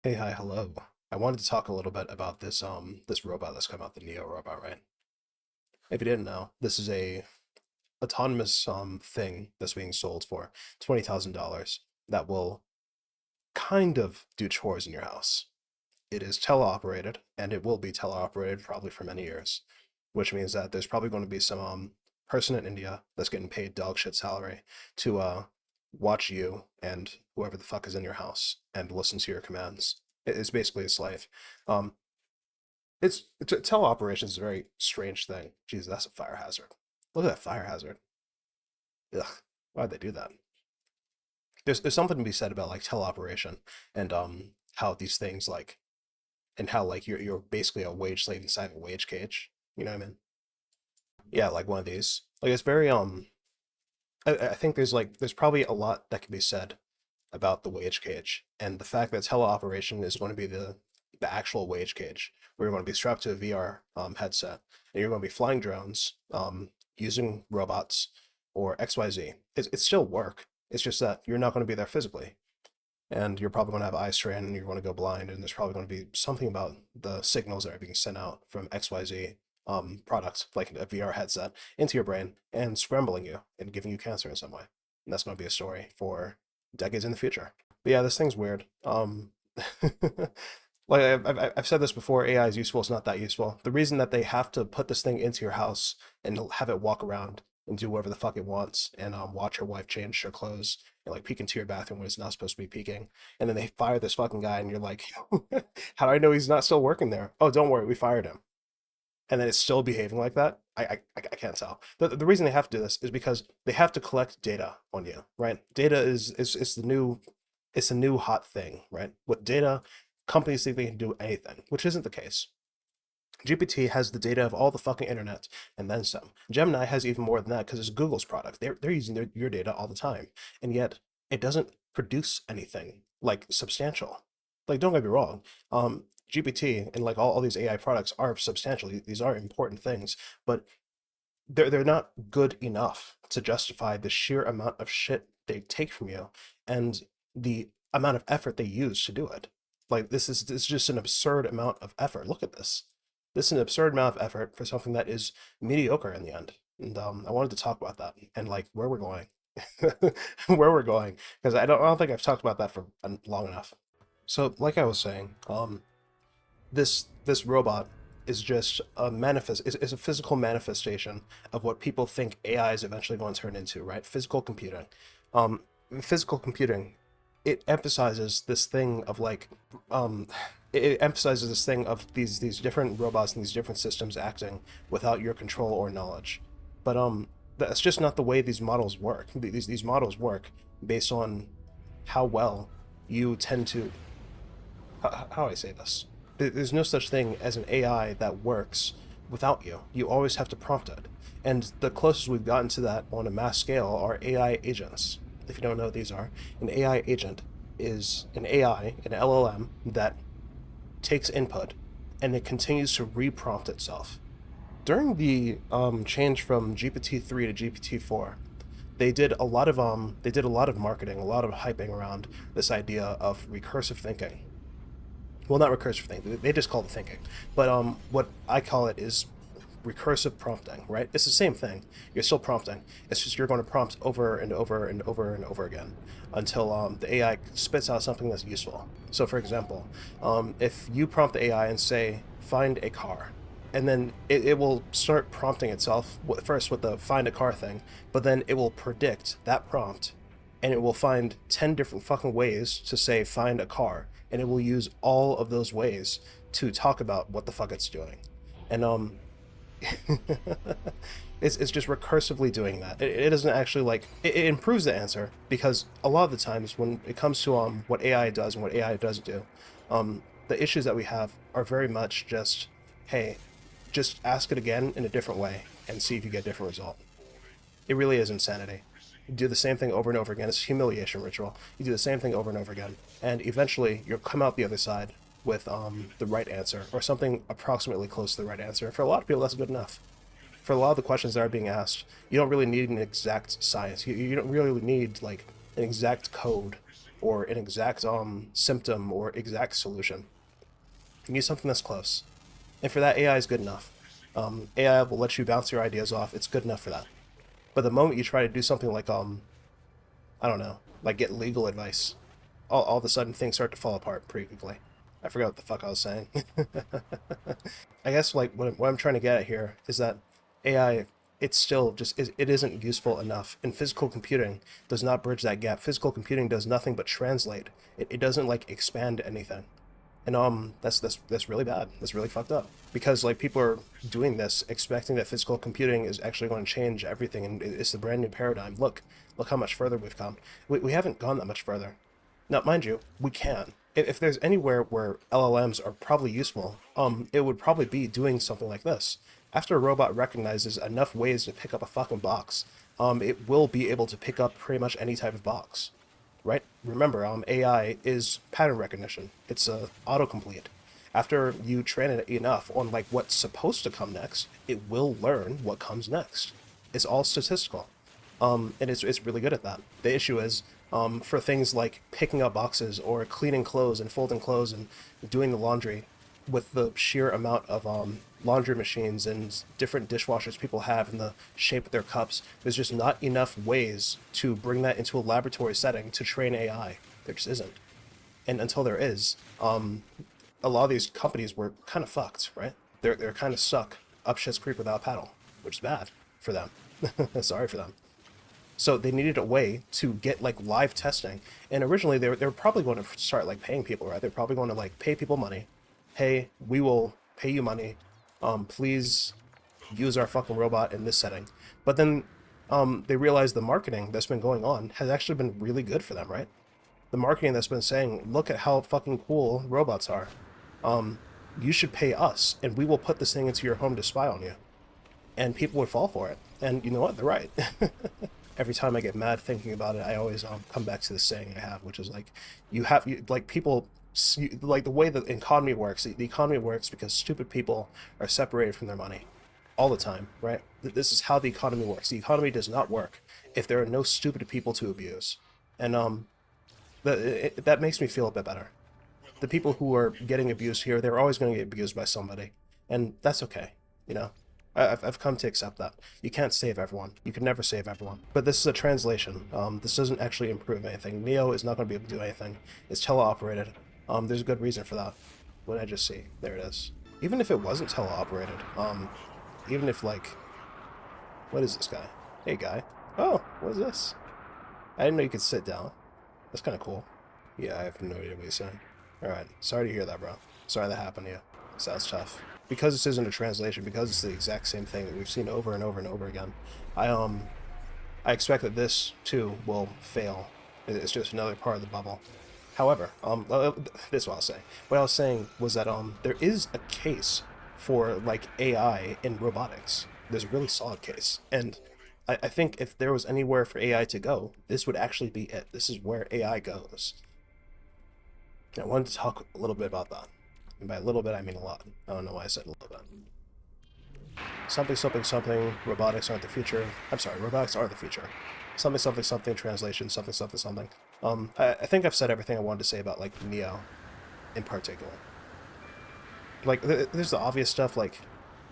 Hey, hi, hello. I wanted to talk a little bit about this robot that's come out, the Neo robot, right? If you didn't know, this is a autonomous thing that's being sold for $20,000 that will kind of do chores in your house. It is teleoperated, and it will be teleoperated probably for many years, which means that there's probably going to be some person in India that's getting paid dog shit salary to watch you and whoever the fuck is in your house and listen to your commands. It's basically a slave. Um, it's teleoperations is a very strange thing. Jesus, that's a fire hazard. Look at that fire hazard. Ugh, why'd they do that? There's something to be said about like teleoperation and how these things like and how like you're basically a wage slave inside a wage cage. You know what I mean? Yeah, like one of these. Like it's very I think there's probably a lot that can be said about the wage cage and the fact that teleoperation is going to be the actual wage cage where you're going to be strapped to a VR headset and you're going to be flying drones using robots or XYZ. It's still work. It's just that you're not going to be there physically. And you're probably going to have eye strain and you're going to go blind. And there's probably going to be something about the signals that are being sent out from XYZ products, like a VR headset, into your brain and scrambling you and giving you cancer in some way. And that's going to be a story for decades in the future. But yeah, this thing's weird. Like I've said this before, AI is useful. It's not that useful. The reason that they have to put this thing into your house and have it walk around and do whatever the fuck it wants and watch your wife change her clothes and like peek into your bathroom when it's not supposed to be peeking, and then they fire this fucking guy and you're like, how do I know he's not still working there? Oh, don't worry, we fired him. And then it's still behaving like that. I can't tell. The reason they have to do this is because they have to collect data on you, right? Data is the new hot thing, right? With data, companies think they can do anything, which isn't the case. GPT has the data of all the fucking internet and then some. Gemini has even more than that because it's Google's product. They're using your data all the time, and yet it doesn't produce anything like substantial. Like, don't get me wrong, GPT and like all these AI products are substantial. These are important things, but they're not good enough to justify the sheer amount of shit they take from you and the amount of effort they use to do it. Like this is just an absurd amount of effort. Look at this. This is an absurd amount of effort for something that is mediocre in the end. And I wanted to talk about that and like where we're going, where we're going, because I don't think I've talked about that for long enough. So, like I was saying, this robot is just a is a physical manifestation of what people think AI is eventually going to turn into, right? Physical computing. Um, Physical computing, it emphasizes this thing of like, um, it emphasizes this thing of these different robots and these different systems acting without your control or knowledge. But that's just not the way these models work. These models work based on how well you tend to how do I say this? There's no such thing as an AI that works without you. You always have to prompt it. And the closest we've gotten to that on a mass scale are AI agents. If you don't know what these are, an AI agent is an AI, an LLM, that takes input and it continues to reprompt itself. During the change from GPT-3 to GPT-4, they did a lot of marketing, a lot of hyping around this idea of recursive thinking. Well, not recursive thinking. They just call it thinking. But what I call it is recursive prompting, right? It's the same thing. You're still prompting. It's just you're going to prompt over and over and over and over again until the AI spits out something that's useful. So, for example, if you prompt the AI and say, find a car, and then it will start prompting itself first with the find a car thing, but then it will predict that prompt and it will find 10 different fucking ways to say find a car, and it will use all of those ways to talk about what the fuck it's doing. And it's just recursively doing that. It doesn't actually like it improves the answer because a lot of the times when it comes to what AI does and what AI doesn't do, the issues that we have are very much just, hey, just ask it again in a different way and see if you get a different result. It really is insanity. You do the same thing over and over again. It's a humiliation ritual. You do the same thing over and over again, and eventually you'll come out the other side with the right answer or something approximately close to the right answer. For a lot of people, that's good enough. For a lot of the questions that are being asked, you don't really need an exact science. You don't really need like an exact code or an exact symptom or exact solution. You need something that's close. And for that, AI is good enough. AI will let you bounce your ideas off. It's good enough for that. But the moment you try to do something like, I don't know, like get legal advice, all of a sudden things start to fall apart pretty quickly. I forgot what the fuck I was saying. I guess like what I'm trying to get at here is that AI, it's still just, it isn't useful enough. And physical computing does not bridge that gap. Physical computing does nothing but translate. It doesn't like expand anything. And that's really bad. That's really fucked up. Because like people are doing this expecting that physical computing is actually going to change everything, and it's the brand new paradigm. Look how much further we've come. We haven't gone that much further. Now, mind you, we can. If there's anywhere where LLMs are probably useful, it would probably be doing something like this. After a robot recognizes enough ways to pick up a fucking box, it will be able to pick up pretty much any type of box. Right? Remember, AI is pattern recognition. It's autocomplete. After you train it enough on like what's supposed to come next, it will learn what comes next. It's all statistical, and it's really good at that. The issue is for things like picking up boxes or cleaning clothes and folding clothes and doing the laundry, with the sheer amount of laundry machines and different dishwashers people have and the shape of their cups, there's just not enough ways to bring that into a laboratory setting to train AI. There just isn't. And until there is, a lot of these companies were kind of fucked, right? They're kind of stuck up shit's creek without a paddle, which is bad for them. Sorry for them. So they needed a way to get like live testing. And originally they were probably going to start like paying people, right? They're probably going to like pay people money. Hey, we will pay you money. Please use our fucking robot in this setting. But then they realized the marketing that's been going on has actually been really good for them, right? The marketing that's been saying, look at how fucking cool robots are. You should pay us, and we will put this thing into your home to spy on you. And people would fall for it. And you know what? They're right. Every time I get mad thinking about it, I always come back to the saying I have, which is like, people, like the way the economy works. The economy works because stupid people are separated from their money all the time, right? This is how the economy works. The economy does not work if there are no stupid people to abuse. And that makes me feel a bit better. The people who are getting abused here, they're always going to get abused by somebody, and that's okay, you know. I've come to accept that. You can't save everyone. You can never save everyone. But this is a translation. This doesn't actually improve anything. Neo is not going to be able to do anything. It's teleoperated. There's a good reason for that. What did I just see? There it is. Even if it wasn't teleoperated, even if like, what is this guy? Hey guy. Oh, what is this? I didn't know you could sit down. That's kind of cool. Yeah, I have no idea what he's saying. Alright, sorry to hear that, bro. Sorry that happened to you. Sounds tough. Because this isn't a translation, because it's the exact same thing that we've seen over and over and over again, I expect that this, too, will fail. It's just another part of the bubble. However, this is what I'll say. What I was saying was that, there is a case for, like, AI in robotics. There's a really solid case. And I think if there was anywhere for AI to go, this would actually be it. This is where AI goes. I wanted to talk a little bit about that. And by a little bit, I mean a lot. I don't know why I said a little bit. Something, robotics aren't the future. I'm sorry, robotics are the future. Something, translation, something. I think I've said everything I wanted to say about, like, Neo in particular. Like, there's the obvious stuff, like,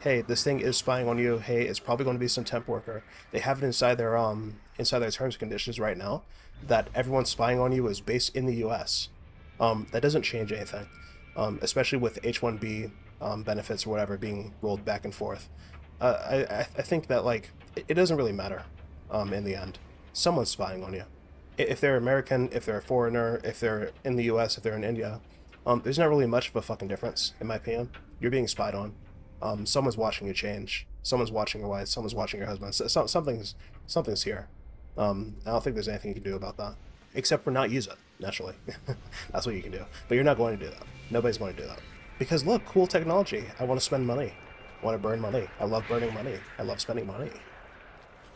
hey, this thing is spying on you. Hey, it's probably going to be some temp worker. They have it inside their terms and conditions right now that everyone spying on you is based in the U.S. That doesn't change anything, especially with H-1B benefits or whatever being rolled back and forth. I think that, like, it doesn't really matter in the end. Someone's spying on you. If they're American, if they're a foreigner, if they're in the U.S., if they're in India, there's not really much of a fucking difference, in my opinion. You're being spied on. Someone's watching you change. Someone's watching your wife. Someone's watching your husband. Something's here. I don't think there's anything you can do about that, except for not use it. Naturally, that's what you can do. But you're not going to do that. Nobody's going to do that because look, cool technology. I want to spend money. I want to burn money. I love burning money. I love spending money.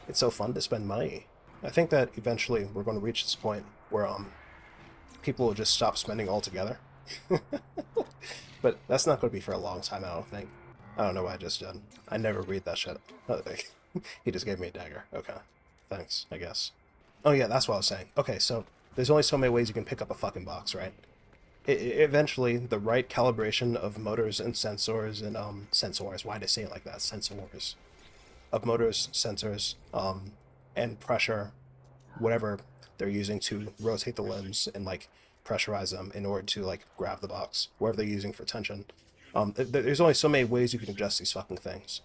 It's so fun to spend money. I think that eventually we're going to reach this point where people will just stop spending altogether. But that's not going to be for a long time. I don't think. I don't know what I just did. I never read that shit. He just gave me a dagger. Okay. Thanks, I guess. Oh yeah, that's what I was saying. Okay, so There's only so many ways you can pick up a fucking box, right? Eventually, the right calibration of motors and sensors and sensors. Why did I say it like that? Sensors of motors, sensors, and pressure, whatever they're using to rotate the limbs and like pressurize them in order to like grab the box, whatever they're using for tension. There's only so many ways you can adjust these fucking things.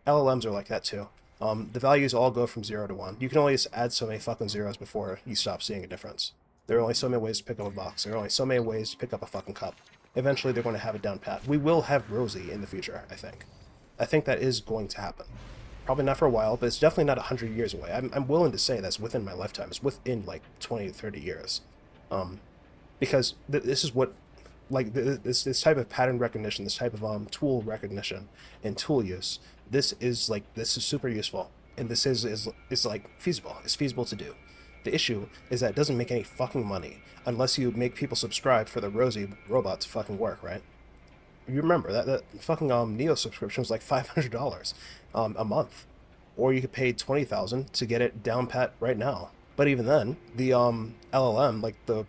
LLMs are like that too. The values all go from 0 to 1. You can only just add so many fucking zeros before you stop seeing a difference. There are only so many ways to pick up a box. There are only so many ways to pick up a fucking cup. Eventually, they're going to have it down pat. We will have Rosie in the future, I think. I think that is going to happen. Probably not for a while, but it's definitely not 100 years away. I'm willing to say that's within my lifetime. It's within, like, 20 to 30 years. Because this is what, like, this type of pattern recognition, this type of tool recognition and tool use, this is super useful. And this is like, feasible. It's feasible to do. The issue is that it doesn't make any fucking money unless you make people subscribe for the Rosie robot to fucking work, right? You remember that fucking Neo subscription was like $500 a month, or you could pay $20,000 to get it down pat right now. But even then, the LLM, like the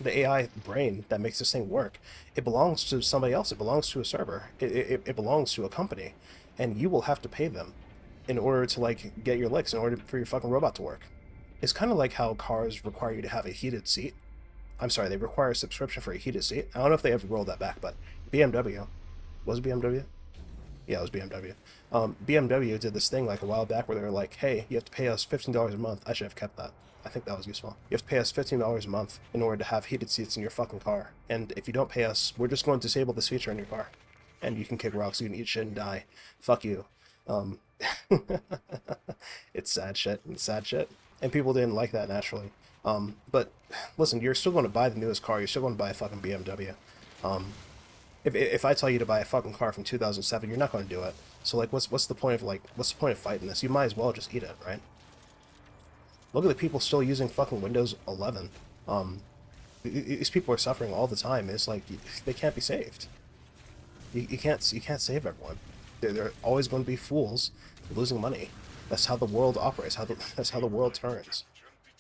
AI brain that makes this thing work, it belongs to somebody else. It belongs to a server. It belongs to a company, and you will have to pay them in order to like get your licks, in order for your fucking robot to work. It's kind of like how cars require you to have a heated seat. I'm sorry, they require a subscription for a heated seat. I don't know if they ever rolled that back, but BMW. Was it BMW? Yeah, it was BMW. BMW did this thing like a while back where they were like, hey, you have to pay us $15 a month. I should have kept that. I think that was useful. You have to pay us $15 a month in order to have heated seats in your fucking car. And if you don't pay us, we're just going to disable this feature in your car. And you can kick rocks, you can eat shit and die. Fuck you. It's sad shit. It's sad shit. And people didn't like that naturally. But listen, you're still going to buy the newest car. You're still going to buy a fucking BMW. If I tell you to buy a fucking car from 2007, you're not going to do it. So like, what's the point of fighting this? You might as well just eat it, right? Look at the people still using fucking Windows 11. These people are suffering all the time. It's like they can't be saved. You can't save everyone. They're always going to be fools losing money. That's how the world operates. That's how the world turns.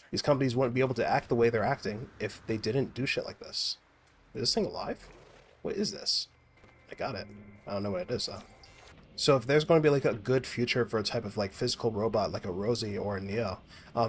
These companies wouldn't be able to act the way they're acting if they didn't do shit like this. Is this thing alive? What is this? I got it. I don't know what it is though. So if there's going to be like a good future for a type of like physical robot like a Rosie or a Neo,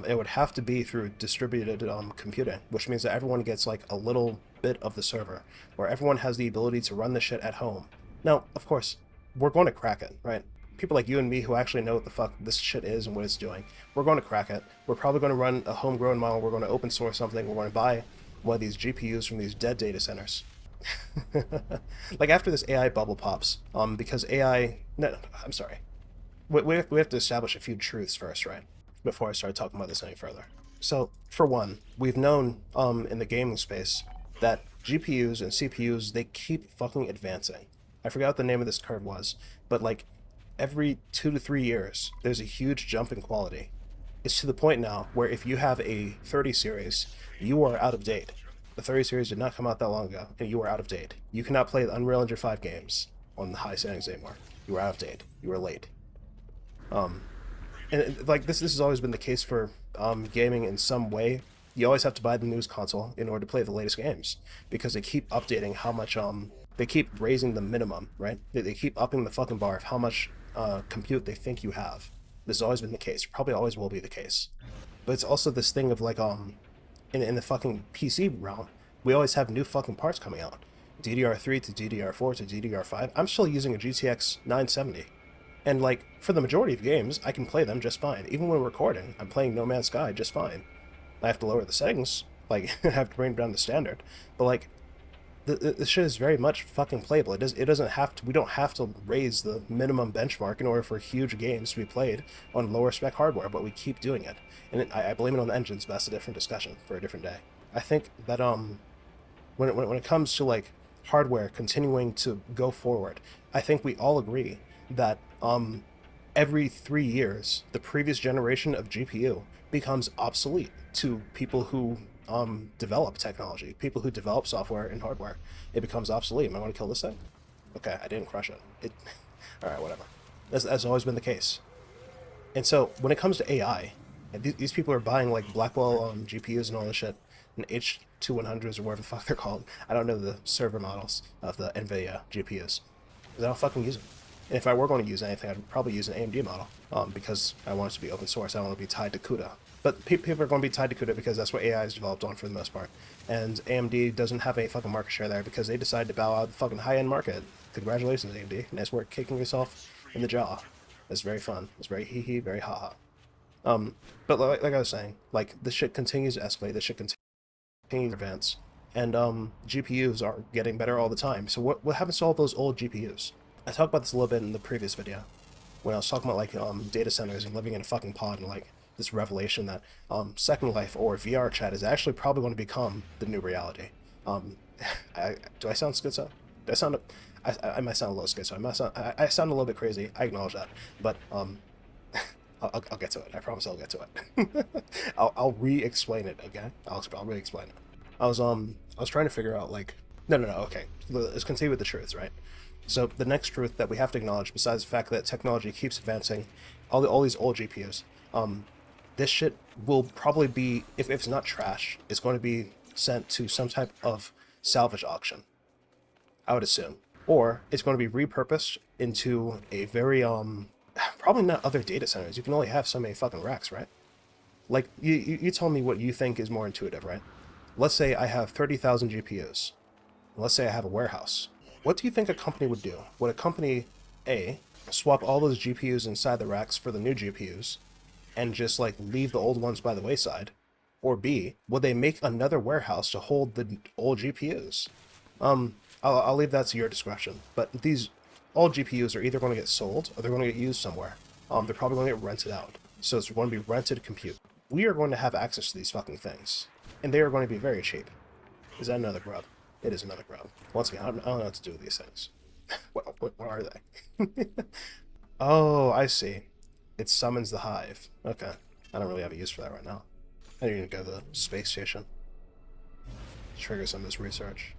it would have to be through distributed computing, which means that everyone gets like a little bit of the server, where everyone has the ability to run the shit at home. Now, of course, we're going to crack it, right? People like you and me who actually know what the fuck this shit is and what it's doing, we're going to crack it. We're probably going to run a homegrown model. We're going to open source something. We're going to buy one of these GPUs from these dead data centers. Like after this AI bubble pops, because AI... No, I'm sorry. We have to establish a few truths first, right? Before I start talking about this any further. So, for one, we've known in the gaming space that GPUs and CPUs, they keep fucking advancing. I forgot what the name of this curve was, but like every 2 to 3 years, there's a huge jump in quality. It's to the point now where if you have a 30 series, you are out of date. The 30 series did not come out that long ago, and you are out of date. You cannot play the Unreal Engine 5 games on the high settings anymore. You are out of date. You are late. And like this has always been the case for gaming in some way. You always have to buy the newest console in order to play the latest games, because they keep updating how much they keep raising the minimum, right? They keep upping the fucking bar of how much compute they think you have. This has always been the case. Probably always will be the case. But it's also this thing of like in the fucking PC realm, we always have new fucking parts coming out. DDR3 to DDR4 to DDR5. I'm still using a GTX 970. And like, for the majority of games, I can play them just fine. Even when recording, I'm playing No Man's Sky just fine. I have to lower the settings, like, I have to bring down the standard. But like, this shit is very much fucking playable. It doesn't have to, we don't have to raise the minimum benchmark in order for huge games to be played on lower spec hardware, but we keep doing it. And I blame it on the engines, but that's a different discussion for a different day. I think that when it comes to like hardware continuing to go forward, I think we all agree that every 3 years, the previous generation of GPU becomes obsolete to people who develop technology, people who develop software and hardware. It becomes obsolete. Am I going to kill this thing? Okay, I didn't crush it. All right, whatever. That's always been the case. And so when it comes to AI, and these people are buying like Blackwell GPUs and all this shit. an H2100s or whatever the fuck they're called. I don't know the server models of the NVIDIA GPUs, because I don't fucking use them. And if I were going to use anything, I'd probably use an AMD model, because I want it to be open source. I don't want to be tied to CUDA. But people are going to be tied to CUDA because that's what AI is developed on for the most part. And AMD doesn't have any fucking market share there because they decided to bow out the fucking high-end market. Congratulations, AMD. Nice work kicking yourself in the jaw. It's very fun. It's very hee-hee, very ha-ha. But like I was saying, like, this shit continues to escalate, this shit continues to advance, and GPUs are getting better all the time. So what happens to all those old GPUs? I talked about this a little bit in the previous video, when I was talking about, like, data centers and living in a fucking pod, and, like, this revelation that Second Life or VR chat is actually probably going to become the new reality. Do I sound schizo? Do I sound... I might sound a little schizo. I sound a little bit crazy. I acknowledge that. But, I'll get to it. I promise I'll get to it. I'll re-explain it, okay? I'll re-explain it. I was trying to figure out, like... No, okay. Let's continue with the truths, right? So, the next truth that we have to acknowledge, besides the fact that technology keeps advancing, all these old GPUs, this shit will probably be, if it's not trash, it's going to be sent to some type of salvage auction, I would assume. Or it's going to be repurposed into a very, probably not other data centers. You can only have so many fucking racks, right? Like, you tell me what you think is more intuitive, right? Let's say I have 30,000 GPUs. Let's say I have a warehouse. What do you think a company would do? Would a company, A, swap all those GPUs inside the racks for the new GPUs, and just, like, leave the old ones by the wayside? Or B, would they make another warehouse to hold the old GPUs? I'll leave that to your discretion. But these old GPUs are either going to get sold or they're going to get used somewhere. They're probably going to get rented out. So it's going to be rented compute. We are going to have access to these fucking things. And they are going to be very cheap. Is that another grub? It is another grub. Once again, I don't know what to do with these things. What are they? Oh, I see. It summons the hive. Okay. I don't really have a use for that right now. I need to go to the space station. Trigger some of this research.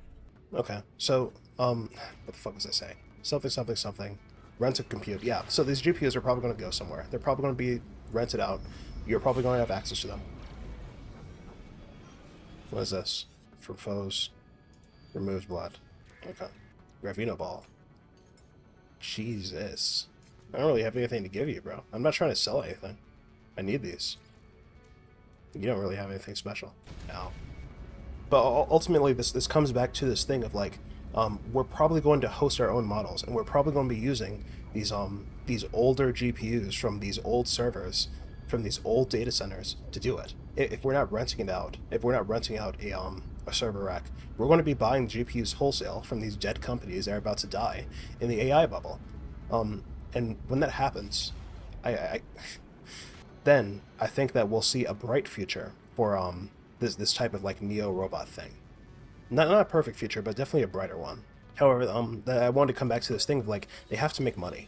Okay, so, what the fuck was I saying? Something. Rented compute. Yeah, so these GPUs are probably going to go somewhere. They're probably going to be rented out. You're probably going to have access to them. What is this? From foes. Removes blood. Okay. Gravino ball. Jesus. I don't really have anything to give you, bro. I'm not trying to sell anything. I need these. You don't really have anything special. No. But ultimately, this comes back to this thing of, like, we're probably going to host our own models, and we're probably going to be using these older GPUs from these old servers, from these old data centers to do it. If we're not renting it out, if we're not renting out a server rack, we're going to be buying GPUs wholesale from these dead companies that are about to die in the AI bubble. And when that happens, then I think that we'll see a bright future for this type of, like, neo-robot thing. Not a perfect future, but definitely a brighter one. However, I wanted to come back to this thing of, like, they have to make money.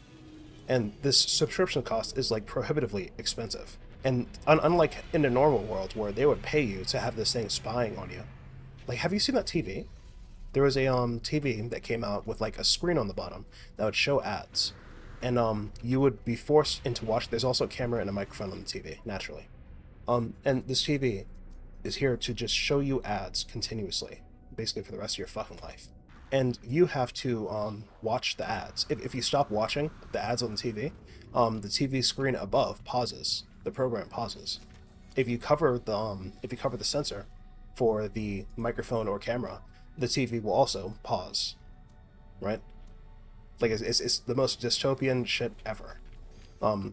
And this subscription cost is, like, prohibitively expensive. And unlike in the normal world where they would pay you to have this thing spying on you. Like, have you seen that TV? There was a TV that came out with, like, a screen on the bottom that would show ads. And you would be forced into watch. There's also a camera and a microphone on the TV, naturally. And this TV is here to just show you ads continuously, basically for the rest of your fucking life. And you have to watch the ads. If you stop watching the ads on the TV screen above pauses. The program pauses. If you cover the sensor for the microphone or camera, the TV will also pause. Right? Like, it's the most dystopian shit ever. I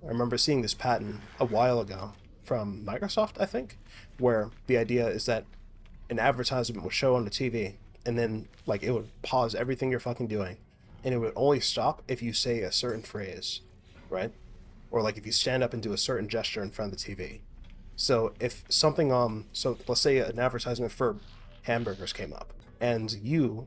remember seeing this patent a while ago from Microsoft, I think, where the idea is that an advertisement would show on the TV, and then, like, it would pause everything you're fucking doing, and it would only stop if you say a certain phrase, right? Or, like, if you stand up and do a certain gesture in front of the TV. So if something, so let's say an advertisement for hamburgers came up, and you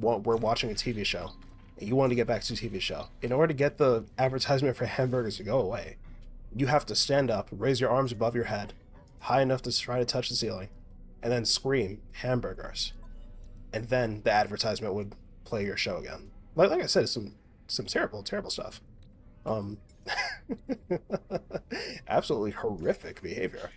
were watching a TV show, and you wanted to get back to the TV show. In order to get the advertisement for hamburgers to go away, you have to stand up, raise your arms above your head, high enough to try to touch the ceiling, and then scream hamburgers. And then the advertisement would play your show again. Like I said, some terrible stuff. Absolutely horrific behavior.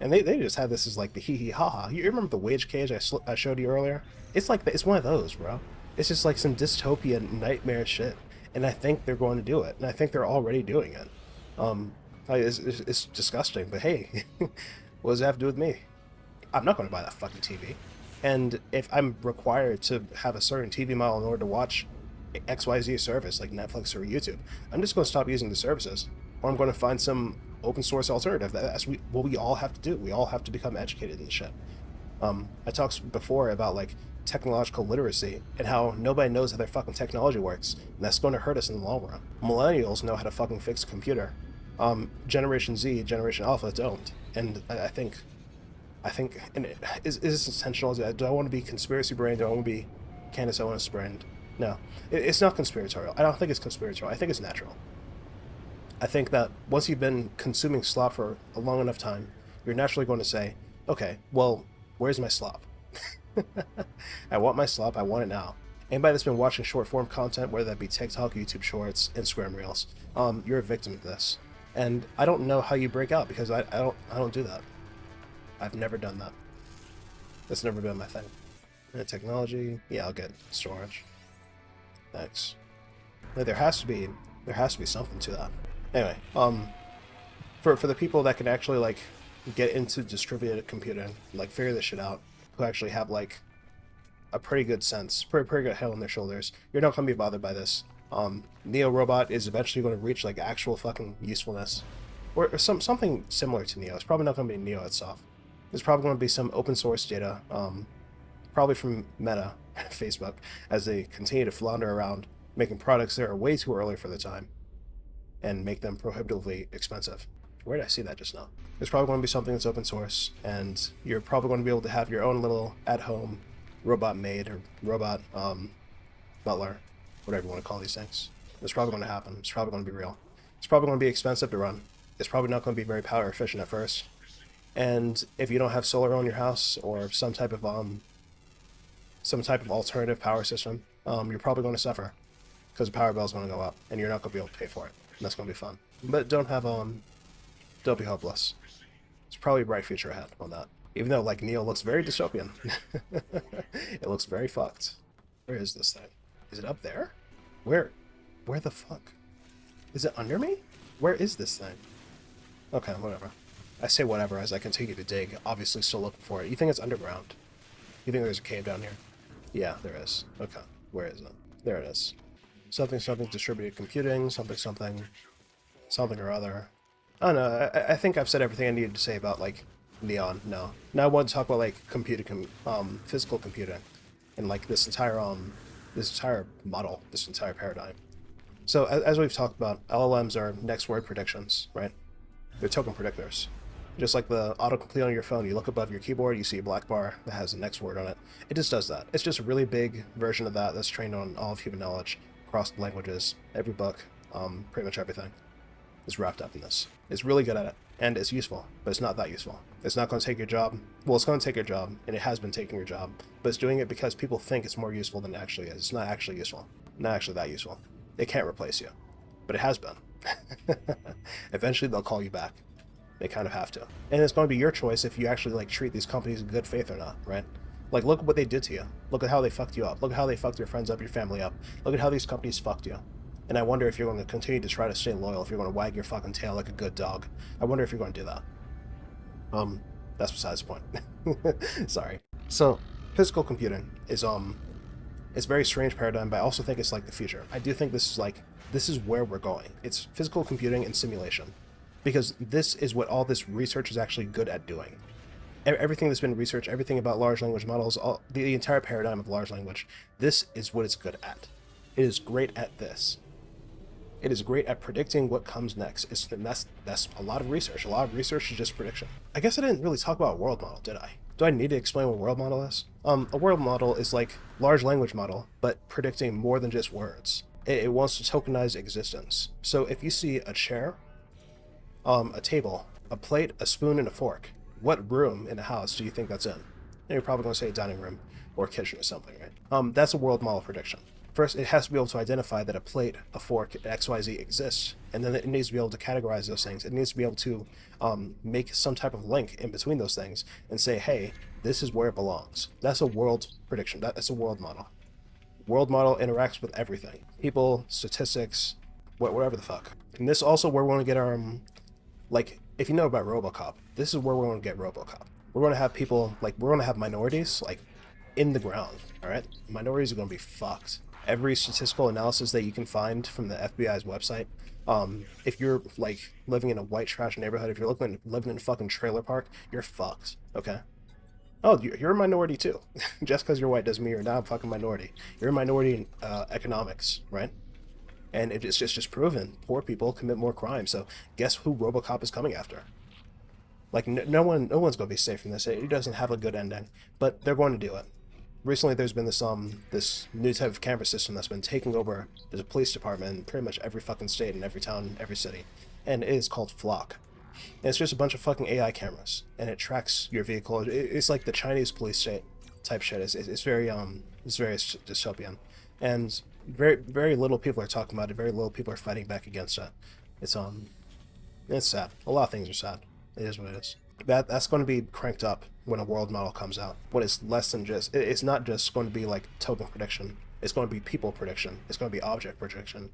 And they just had this as like the hee hee ha ha. You remember the wage cage I showed you earlier? It's like it's one of those, bro. It's just like some dystopian nightmare shit, and I think they're going to do it, and I think they're already doing it. It's disgusting, but hey, what does that have to do with me? I'm not going to buy that fucking TV. And if I'm required to have a certain TV model in order to watch XYZ service like Netflix or YouTube, I'm just going to stop using the services, or I'm going to find some open source alternative. That's what we all have to do. We all have to become educated in this shit. I talked before about like technological literacy and how nobody knows how their fucking technology works, and that's going to hurt us in the long run. Millennials know how to fucking fix a computer. Generation Z, Generation Alpha don't, and I think, and it is essential. Do I want to be conspiracy brained? Do I want to be Candace Owens brained? No, it's not conspiratorial. I don't think it's conspiratorial. I think it's natural. I think that once you've been consuming slop for a long enough time, you're naturally going to say, okay, well, where's my slop? I want my slop, I want it now. Anybody that's been watching short form content, whether that be TikTok, YouTube Shorts, Instagram Reels, you're a victim of this. And I don't know how you break out, because I don't do that. I've never done that. That's never been my thing. And technology, yeah, I'll get storage. Thanks. Like, there has to be something to that. Anyway, for the people that can actually like get into distributed computing, like figure this shit out, who actually have like a pretty good sense, pretty good head on their shoulders, you're not gonna be bothered by this. Neo Robot is eventually going to reach like actual fucking usefulness, or something similar to Neo. It's probably not gonna be Neo itself. There's probably going to be some open source data, probably from Meta, Facebook, as they continue to flounder around making products that are way too early for the time and make them prohibitively expensive. Where did I see that just now? There's probably going to be something that's open source, and you're probably going to be able to have your own little at-home robot maid or robot butler, whatever you want to call these things. It's probably going to happen. It's probably going to be real. It's probably going to be expensive to run. It's probably not going to be very power efficient at first. And if you don't have solar on your house or some type of alternative power system, you're probably going to suffer, because the power bill is going to go up, and you're not going to be able to pay for it. And that's going to be fun. But don't be hopeless. It's probably a bright future ahead on that. Even though, like, Neo looks very dystopian. It looks very fucked. Where is this thing? Is it up there? Where the fuck? Is it under me? Where is this thing? Okay, whatever. I say whatever as I continue to dig, obviously still looking for it. You think it's underground? You think there's a cave down here? Yeah, there is. Okay, where is it? There it is. Something distributed computing, something or other. I don't know, I think I've said everything I needed to say about, like, Neon. Now I want to talk about, like, physical computing, and, like, this entire model, this entire paradigm. So, as we've talked about, LLMs are next word predictions, right? They're token predictors. Just like the autocomplete on your phone, you look above your keyboard, you see a black bar that has the next word on it. It just does that. It's just a really big version of that that's trained on all of human knowledge, across languages, every book, pretty much everything is wrapped up in this. It's really good at it, and it's useful, but it's not that useful. It's not going to take your job. Well, it's going to take your job, and it has been taking your job, but it's doing it because people think it's more useful than it actually is. It's not actually useful. Not actually that useful. It can't replace you, but it has been. Eventually, they'll call you back. They kind of have to. And it's going to be your choice if you actually, like, treat these companies in good faith or not, right? Like, look at what they did to you. Look at how they fucked you up. Look at how they fucked your friends up, your family up. Look at how these companies fucked you. And I wonder if you're going to continue to try to stay loyal, if you're going to wag your fucking tail like a good dog. I wonder if you're going to do that. That's besides the point. Sorry. So, physical computing is, it's a very strange paradigm, but I also think it's, like, the future. I do think this is where we're going. It's physical computing and simulation. Because this is what all this research is actually good at doing. Everything that's been researched, everything about large language models, the entire paradigm of large language, this is what it's good at. It is great at this. It is great at predicting what comes next. That's a lot of research. A lot of research is just prediction. I guess I didn't really talk about a world model, did I? Do I need to explain what a world model is? A world model is like large language model, but predicting more than just words. It wants to tokenize existence. So if you see a chair, a table, a plate, a spoon, and a fork, what room in the house do you think that's in? And you're probably going to say dining room or kitchen or something, right? That's a world model prediction. First, it has to be able to identify that a plate, a fork, XYZ exists, and then it needs to be able to categorize those things. It needs to be able to make some type of link in between those things and say, hey, this is where it belongs. That's a world prediction. That's a world model. World model interacts with everything. People, statistics, whatever the fuck. And this is also where we want to get our, like, if you know about RoboCop, this is where we're going to get RoboCop. We're going to have people, like, we're going to have minorities, like, in the ground, all right? Minorities are going to be fucked. Every statistical analysis that you can find from the FBI's website, if you're, like, living in a white trash neighborhood, if you're living in a fucking trailer park, you're fucked, okay? Oh, you're a minority too. Just because you're white doesn't mean you're not a fucking minority. You're a minority in economics, right? And it's just proven poor people commit more crime. So guess who RoboCop is coming after? Like, no one's going to be safe from this. It doesn't have a good ending, but they're going to do it. Recently, there's been this new type of camera system that's been taking over the police department in pretty much every fucking state and every town, every city, and it is called Flock. And it's just a bunch of fucking AI cameras, and it tracks your vehicle. It's like the Chinese police state type shit. It's very dystopian, and very little people are talking about it. Very little people are fighting back against it. It's sad. A lot of things are sad. It is what it is. That's going to be cranked up when a world model comes out. When it's less than just, it's not just going to be like token prediction. It's going to be people prediction. It's going to be object prediction.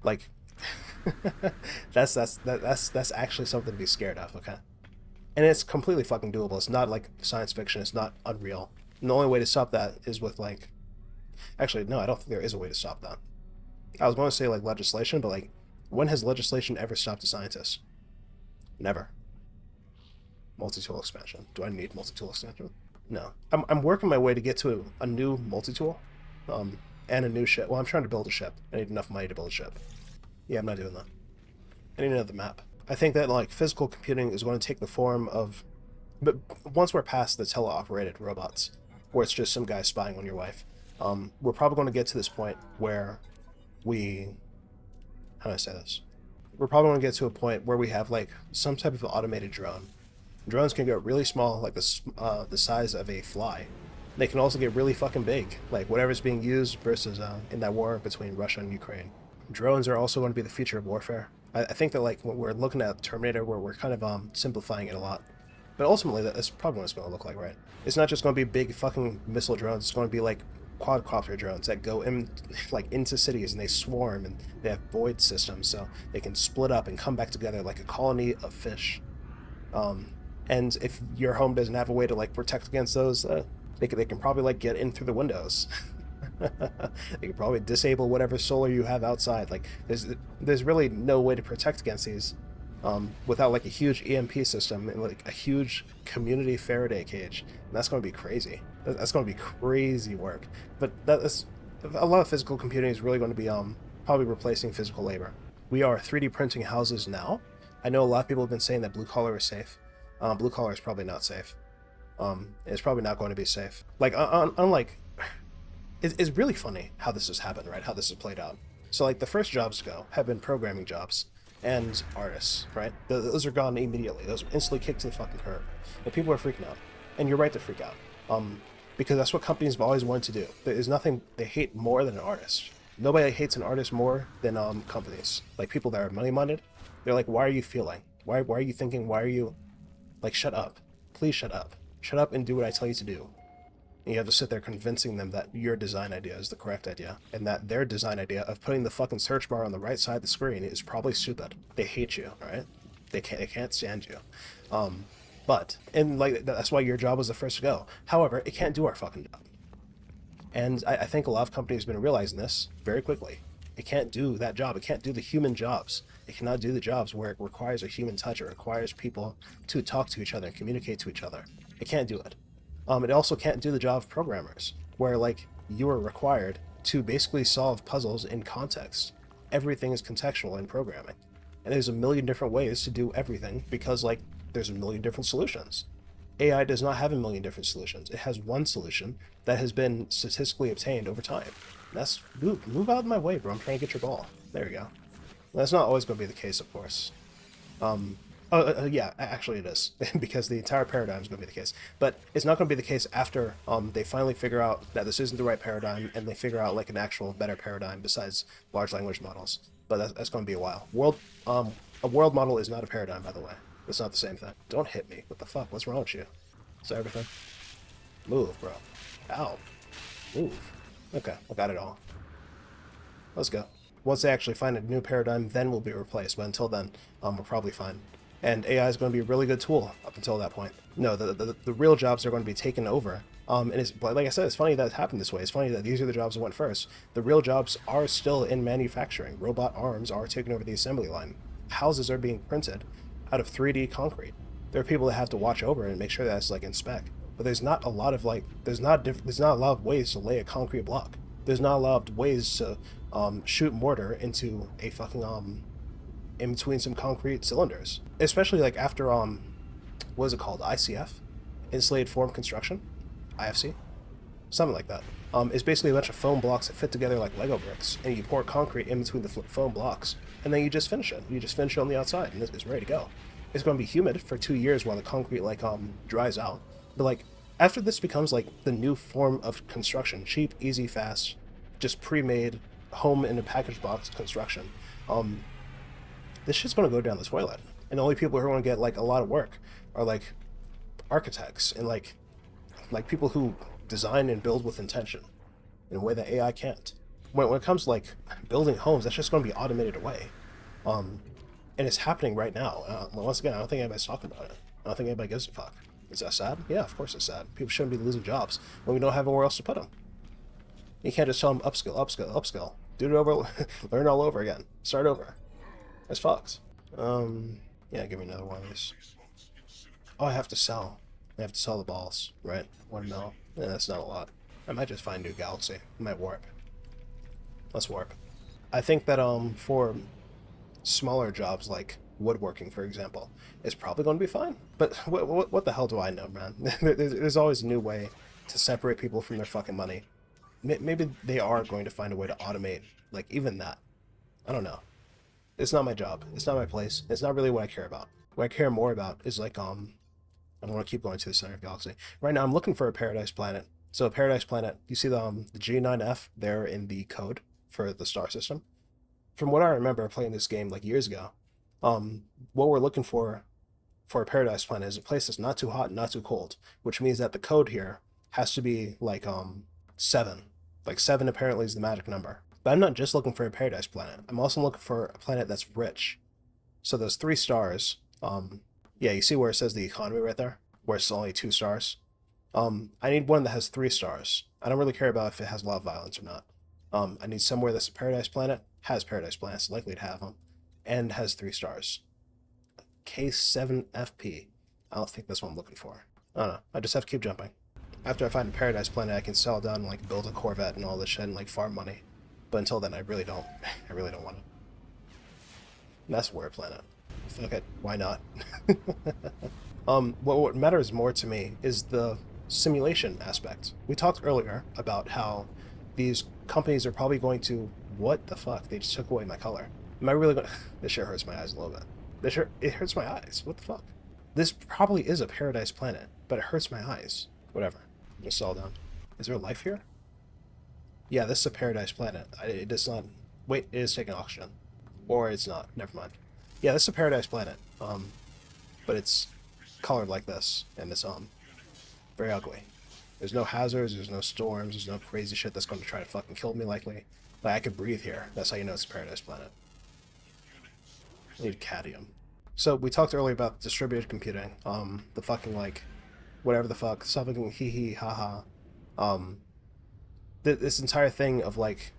Like, that's actually something to be scared of. Okay, and it's completely fucking doable. It's not like science fiction. It's not unreal. And the only way to stop that is with like, actually no, I don't think there is a way to stop that. I was going to say like legislation, but like, when has legislation ever stopped a scientist? Never. Multi-tool expansion. Do I need multi-tool expansion? No. I'm working my way to get to a new multi-tool, and a new ship. Well, I'm trying to build a ship. I need enough money to build a ship. Yeah, I'm not doing that. I need another map. I think that like physical computing is going to take the form of, but once we're past the teleoperated robots, where it's just some guy spying on your wife, we're probably going to get to this point where how do I say this? We're probably going to get to a point where we have like some type of automated drone. Drones can get really small, like the size of a fly. They can also get really fucking big, like whatever's being used versus in that war between Russia and Ukraine. Drones are also going to be the future of warfare. I think that like when we're looking at Terminator, where we're kind of simplifying it a lot, but ultimately that's probably what it's going to look like, right? It's not just going to be big fucking missile drones. It's going to be like quadcopter drones that go in like into cities and they swarm and they have void systems, so they can split up and come back together like a colony of fish. And if your home doesn't have a way to like protect against those, they can probably like get in through the windows. They can probably disable whatever solar you have outside. Like there's really no way to protect against these without like a huge EMP system and like a huge community Faraday cage. And that's going to be crazy. That's going to be crazy work. But that's a lot of physical computing is really going to be probably replacing physical labor. We are 3D printing houses now. I know a lot of people have been saying that blue collar is safe. Blue collar is probably not safe. It's probably not going to be safe. Like, unlike, it's really funny how this has happened, right? How this has played out. So, like, the first jobs to go have been programming jobs and artists, right? Those are gone immediately. Those are instantly kicked to the fucking curb. And people are freaking out. And you're right to freak out. Because that's what companies have always wanted to do. There's nothing they hate more than an artist. Nobody hates an artist more than companies. Like, people that are money-minded, they're like, why are you feeling? Why are you thinking? Why are you... Like, shut up. Please shut up. Shut up and do what I tell you to do. And you have to sit there convincing them that your design idea is the correct idea, and that their design idea of putting the fucking search bar on the right side of the screen is probably stupid. They hate you, alright? They can't stand you. And like, that's why your job was the first to go. However, it can't do our fucking job. And I think a lot of companies have been realizing this very quickly. It can't do that job. It can't do the human jobs. It cannot do the jobs where it requires a human touch. It requires people to talk to each other and communicate to each other. It can't do it. It also can't do the job of programmers, where like you are required to basically solve puzzles in context. Everything is contextual in programming. And there's a million different ways to do everything because like there's a million different solutions. AI does not have a million different solutions. It has one solution that has been statistically obtained over time. That's move out of my way, bro. I'm trying to get your ball. There we go. That's not always going to be the case, of course. Yeah, actually it is because the entire paradigm is going to be the case. But it's not going to be the case after they finally figure out that this isn't the right paradigm and they figure out like an actual better paradigm besides large language models. But that's going to be a while. A world model is not a paradigm, by the way. It's not the same thing. Don't hit me. What the fuck? What's wrong with you? Is that everything? Move, bro. Ow. Move. Okay, I got it all. Let's go. Once they actually find a new paradigm, then we'll be replaced. But until then, we're probably fine. And AI is going to be a really good tool up until that point. No, the real jobs are going to be taken over. And it's, like I said, it's funny that it happened this way. It's funny that these are the jobs that went first. The real jobs are still in manufacturing. Robot arms are taking over the assembly line. Houses are being printed out of 3D concrete. There are people that have to watch over it and make sure that it's like in spec. But there's not a lot of like, there's not a lot of ways to lay a concrete block. There's not a lot of ways to shoot mortar into a fucking in between some concrete cylinders. Especially like after what is it called? ICF, insulated form construction, IFC, something like that. It's basically a bunch of foam blocks that fit together like Lego bricks, and you pour concrete in between the foam blocks, and then you just finish it. You just finish it on the outside, and it's ready to go. It's going to be humid for 2 years while the concrete like dries out. But like after this becomes like the new form of construction, cheap, easy, fast, just pre-made, home in a package box construction. This shit's going to go down the toilet, and the only people who are going to get like a lot of work are like architects and like people who design and build with intention in a way that AI can't. When it comes to like building homes, that's just going to be automated away. And it's happening right now. Once again, I don't think anybody's talking about it. I don't think anybody gives a fuck. Is that sad? Yeah, of course it's sad. People shouldn't be losing jobs when we don't have anywhere else to put them. You can't just tell them upskill. Do it over, learn all over again. Start over. That's fucked. Yeah, give me another one of these. Oh, I have to sell. I have to sell the balls, right? 1 mil. Yeah, that's not a lot. I might just find a new galaxy. I might warp. Let's warp. I think that for smaller jobs like woodworking, for example, it's probably going to be fine. But what the hell do I know, man? There's always a new way to separate people from their fucking money. Maybe they are going to find a way to automate, like, even that. I don't know. It's not my job. It's not my place. It's not really what I care about. What I care more about is, like, I want to keep going to the center of the galaxy. Right now, I'm looking for a paradise planet. So a paradise planet, you see the G9F there in the code for the star system? From what I remember playing this game, like, years ago, what we're looking for a paradise planet is a place that's not too hot and not too cold, which means that the code here has to be, like, 7. Like, 7 apparently is the magic number. But I'm not just looking for a paradise planet. I'm also looking for a planet that's rich. So those 3 stars, yeah, you see where it says the economy right there? Where it's only 2 stars? I need one that has 3 stars. I don't really care about if it has a lot of violence or not. I need somewhere that's a paradise planet, has paradise planets, likely to have them, and has 3 stars. K7FP. I don't think that's what I'm looking for. I don't know. I just have to keep jumping. After I find a paradise planet, I can settle down and like build a Corvette and all this shit and like farm money. But until then, I really don't want it. And that's a weird planet. Fuck it. Why not? What matters more to me is the simulation aspect. We talked earlier about how these companies are probably going to... What the fuck? They just took away my color. Am I really going to... This shit hurts my eyes a little bit. It hurts my eyes. What the fuck? This probably is a paradise planet, but it hurts my eyes. Whatever. Just all down. Is there life here? Yeah, this is a paradise planet. It does not... Wait, it is taking oxygen. Or it's not. Never mind. Yeah, this is a paradise planet. But it's colored like this, and it's very ugly. There's no hazards, there's no storms, there's no crazy shit that's going to try to fucking kill me likely. Like, I could breathe here. That's how you know it's a paradise planet. I need cadmium. So, we talked earlier about distributed computing. The fucking, like, whatever the fuck, something hee hee ha ha. This entire thing of, like,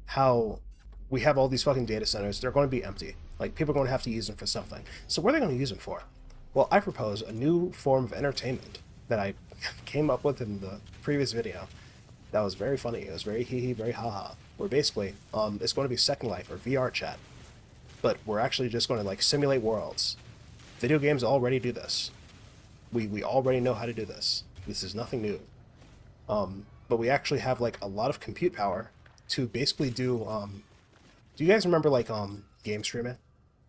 how we have all these fucking data centers, they're going to be empty. Like, people are going to have to use them for something. So what are they going to use them for? Well, I propose a new form of entertainment that I came up with in the previous video. That was very funny. It was very hee-hee, very ha-ha. Where basically, it's going to be Second Life or VR chat. But we're actually just going to, like, simulate worlds. Video games already do this. We already know how to do this. This is nothing new. But we actually have, like, a lot of compute power to basically do you guys remember, like, game streaming?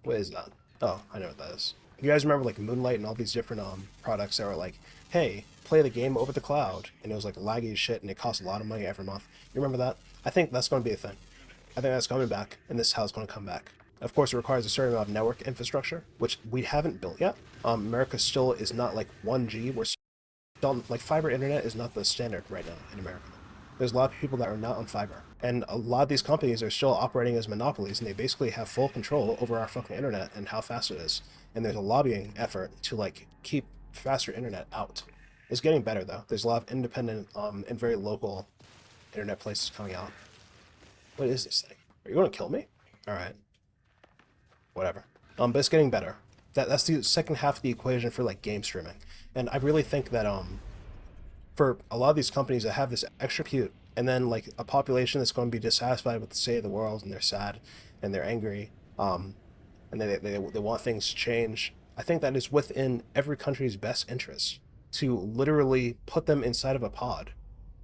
What is that? Oh, I know what that is. You guys remember like Moonlight and all these different products that were like, hey, play the game over the cloud, and it was like laggy as shit, and it cost a lot of money every month. You remember that? I think that's going to be a thing. I think that's coming back, and this is how it's going to come back. Of course, it requires a certain amount of network infrastructure, which we haven't built yet. America still is not like 1G. We're still, like, fiber internet is not the standard right now in America. There's a lot of people that are not on fiber. And a lot of these companies are still operating as monopolies, and they basically have full control over our fucking internet and how fast it is. And there's a lobbying effort to, like, keep faster internet out. It's getting better, though. There's a lot of independent and very local internet places coming out. What is this thing? Are you going to kill me? Alright. Whatever. But it's getting better. That's the second half of the equation for, like, game streaming. And I really think that, for a lot of these companies that have this extra compute, and then like a population that's going to be dissatisfied with the state of the world, and they're sad and they're angry, and they want things to change. I think that is within every country's best interest to literally put them inside of a pod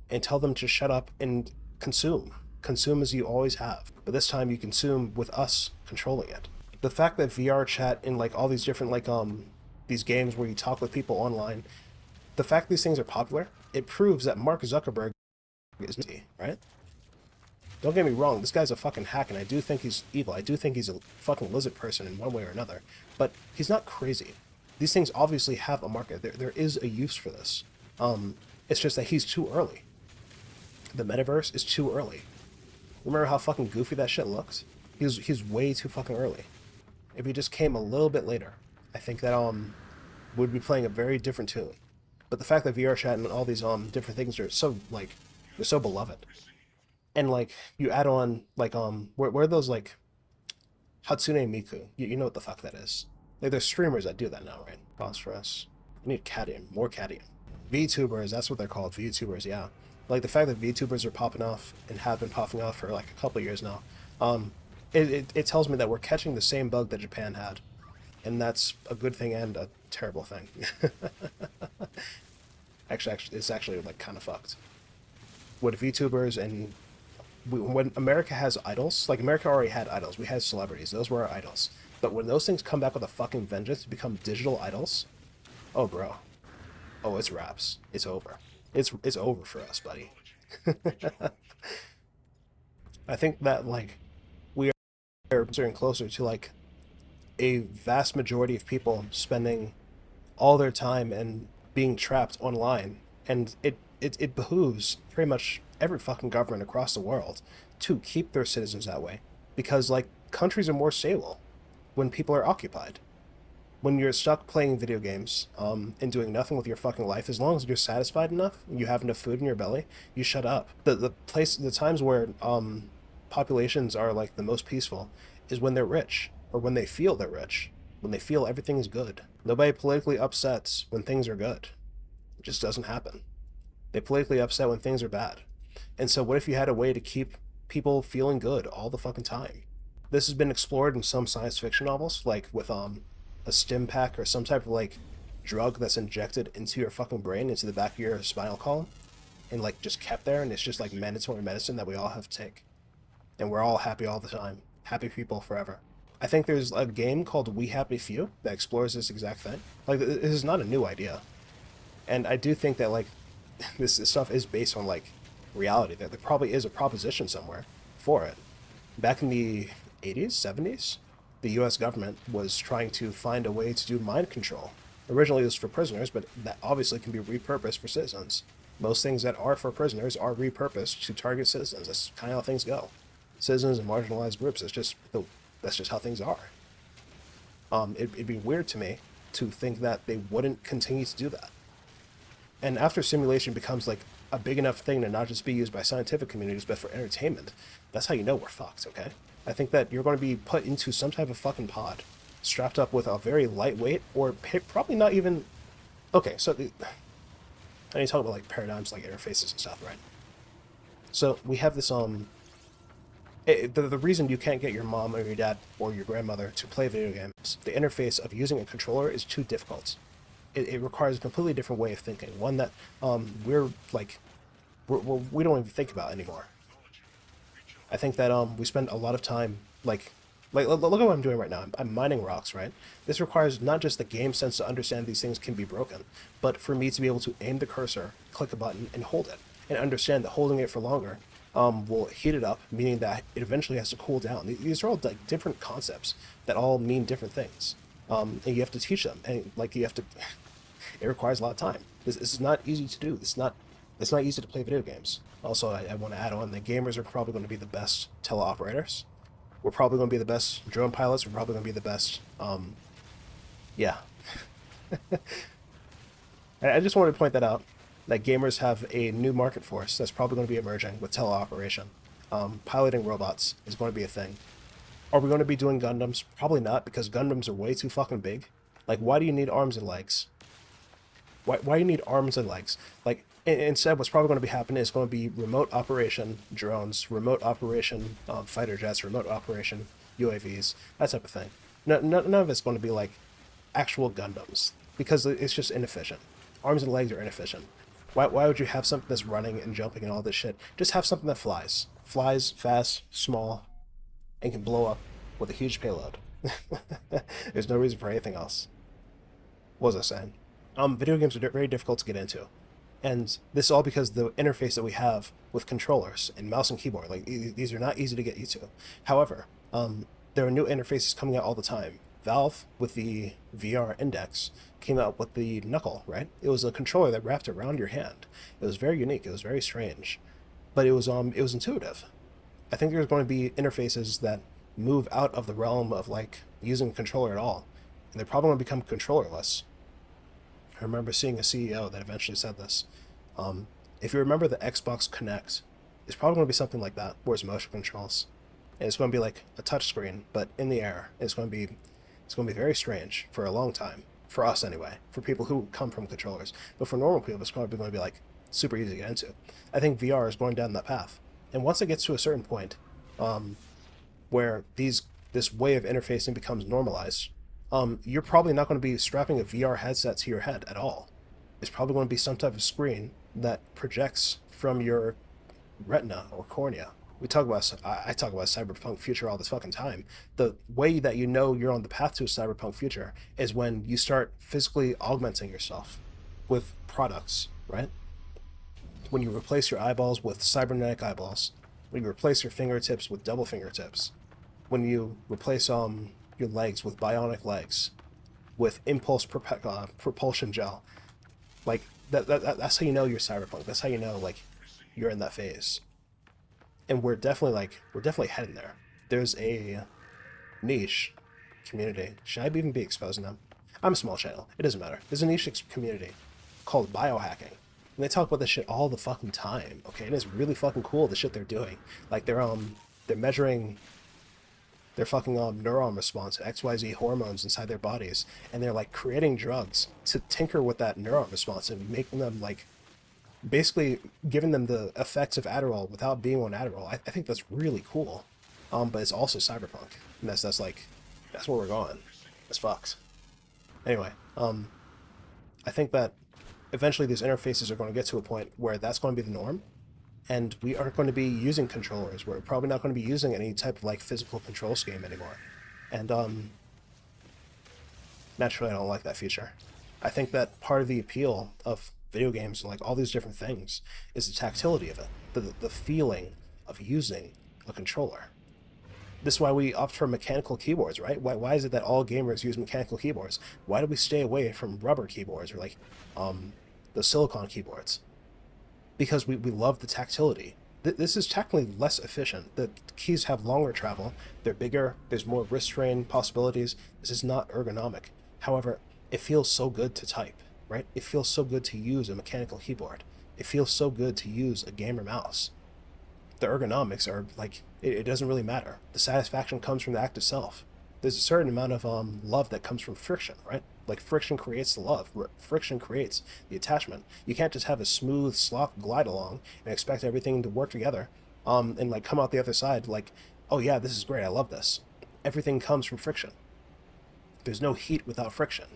and tell them to shut up and consume as you always have, but this time you consume with us controlling it. The fact that VR chat and like all these different like these games where you talk with people online, the fact these things are popular, it proves that Mark Zuckerberg is easy, right? Don't get me wrong, this guy's a fucking hack, and I do think he's evil. I do think he's a fucking lizard person in one way or another, but he's not crazy. These things obviously have a market. There is a use for this. It's just that he's too early. The metaverse is too early. Remember how fucking goofy that shit looks? He's way too fucking early. If he just came a little bit later, I think that would be playing a very different tune. But the fact that VR chat and all these different things are so like they're so beloved, and like you add on like where are those like Hatsune Miku? You know what the fuck that is? Like there's streamers that do that now, right? Phosphorus. We need cadmium, more cadmium. VTubers, that's what they're called. VTubers, yeah. Like the fact that VTubers are popping off and have been popping off for like a couple of years now. It tells me that we're catching the same bug that Japan had, and that's a good thing and a terrible thing. actually, it's actually like kind of fucked. With VTubers and when America has idols, like America already had idols, we had celebrities, those were our idols. But when those things come back with a fucking vengeance to become digital idols, oh bro, oh it's wraps, it's over, it's over for us, buddy. I think that like we are getting closer to like a vast majority of people spending all their time and being trapped online, and it behooves pretty much every fucking government across the world to keep their citizens that way, because like countries are more stable when people are occupied. When you're stuck playing video games and doing nothing with your fucking life, as long as you're satisfied enough, you have enough food in your belly, you shut up. The times where populations are like the most peaceful is when they're rich, or when they feel they're rich, when they feel everything is good. Nobody politically upsets when things are good. It just doesn't happen. They politically upset when things are bad. And so what if you had a way to keep people feeling good all the fucking time? This has been explored in some science fiction novels, like with a stim pack or some type of like drug that's injected into your fucking brain, into the back of your spinal column, and like just kept there, and it's just like mandatory medicine that we all have to take. And we're all happy all the time. Happy people forever. I think there's a game called We Happy Few that explores this exact thing. Like, this is not a new idea. And I do think that, like, this stuff is based on, like, reality. There probably is a proposition somewhere for it. Back in the 80s, 70s, the US government was trying to find a way to do mind control. Originally it was for prisoners, but that obviously can be repurposed for citizens. Most things that are for prisoners are repurposed to target citizens. That's kind of how things go. Citizens and marginalized groups, that's just how things are. It'd be weird to me to think that they wouldn't continue to do that. And after simulation becomes like a big enough thing to not just be used by scientific communities, but for entertainment, that's how you know we're fucked, okay? I think that you're going to be put into some type of fucking pod, strapped up with a very lightweight, or probably not even... Okay, so I need to talk about like paradigms, like interfaces and stuff, right? So we have this the reason you can't get your mom or your dad or your grandmother to play video games, the interface of using a controller is too difficult. It requires a completely different way of thinking, one that we don't even think about anymore. I think that we spend a lot of time like Like, look at what I'm doing right now. I'm mining rocks, right? This requires not just the game sense to understand these things can be broken, but for me to be able to aim the cursor, click a button, and hold it, and understand that holding it for longer will heat it up, meaning that it eventually has to cool down. These are all like different concepts that all mean different things, and you have to teach them, and like you have to. It requires a lot of time. This is not easy to do. It's not easy to play video games. Also, I want to add on that gamers are probably going to be the best teleoperators. We're probably going to be the best drone pilots. We're probably going to be the best. Yeah. I just wanted to point that out, that gamers have a new market force that's probably going to be emerging with teleoperation. Piloting robots is going to be a thing. Are we going to be doing Gundams? Probably not, because Gundams are way too fucking big. Like, why do you need arms and legs? Why do you need arms and legs? Like, instead, what's probably going to be happening is going to be remote operation drones, remote operation fighter jets, remote operation UAVs, that type of thing. None of it's going to be like actual Gundams, because it's just inefficient. Arms and legs are inefficient. Why would you have something that's running and jumping and all this shit? Just have something that flies. Flies fast, small, and can blow up with a huge payload. There's no reason for anything else. What was I saying? Video games are very difficult to get into. And this is all because the interface that we have with controllers and mouse and keyboard, like, these are not easy to get used to. However, there are new interfaces coming out all the time. Valve, with the VR Index, came out with the Knuckle, right? It was a controller that wrapped around your hand. It was very unique. It was very strange. But it was intuitive. I think there's going to be interfaces that move out of the realm of, like, using a controller at all. And they're probably going to become controllerless. I remember seeing a CEO that eventually said this. If you remember the Xbox Kinect, it's probably going to be something like that, where it's motion controls. And it's going to be like a touchscreen, but in the air. It's going to be very strange for a long time. For us, anyway. For people who come from controllers. But for normal people, it's going to be like super easy to get into. I think VR is going down that path. And once it gets to a certain point, where this way of interfacing becomes normalized, you're probably not going to be strapping a VR headset to your head at all. It's probably going to be some type of screen that projects from your retina or cornea. I talk about cyberpunk future all this fucking time. The way that you know you're on the path to a cyberpunk future is when you start physically augmenting yourself with products, right? When you replace your eyeballs with cybernetic eyeballs, when you replace your fingertips with double fingertips, when you replace your legs with bionic legs, with impulse propulsion gel, like that's how you know you're cyberpunk. That's how you know, like, you're in that phase. And we're definitely heading there. There's a niche community. Should I even be exposing them? I'm a small channel. It doesn't matter. There's a niche community called biohacking. And they talk about this shit all the fucking time, okay? And it's really fucking cool, the shit they're doing. Like, they're measuring their fucking neuron response, XYZ hormones inside their bodies, and they're, like, creating drugs to tinker with that neuron response and making them, like, basically giving them the effects of Adderall without being on Adderall. I think that's really cool. But it's also cyberpunk. And that's where we're going. It's fucked. Anyway, I think that eventually these interfaces are going to get to a point where that's going to be the norm, and we aren't going to be using controllers. We're probably not going to be using any type of, like, physical control scheme anymore. And naturally, I don't like that feature. I think that part of the appeal of video games and, like, all these different things is the tactility of it, the feeling of using a controller. This is why we opt for mechanical keyboards, right? Why is it that all gamers use mechanical keyboards? Why do we stay away from rubber keyboards, or, like, the silicone keyboards? Because we love the tactility. This is technically less efficient. The keys have longer travel, they're bigger, there's more wrist strain possibilities. This is not ergonomic. However, it feels so good to type, right? It feels so good to use a mechanical keyboard. It feels so good to use a gamer mouse. The ergonomics are, like, it doesn't really matter. The satisfaction comes from the act itself. There's a certain amount of love that comes from friction, right? Like, friction creates the love. Friction creates the attachment. You can't just have a smooth slop glide along and expect everything to work together, and, like, come out the other side like, oh yeah, this is great, I love this. Everything comes from friction. There's no heat without friction.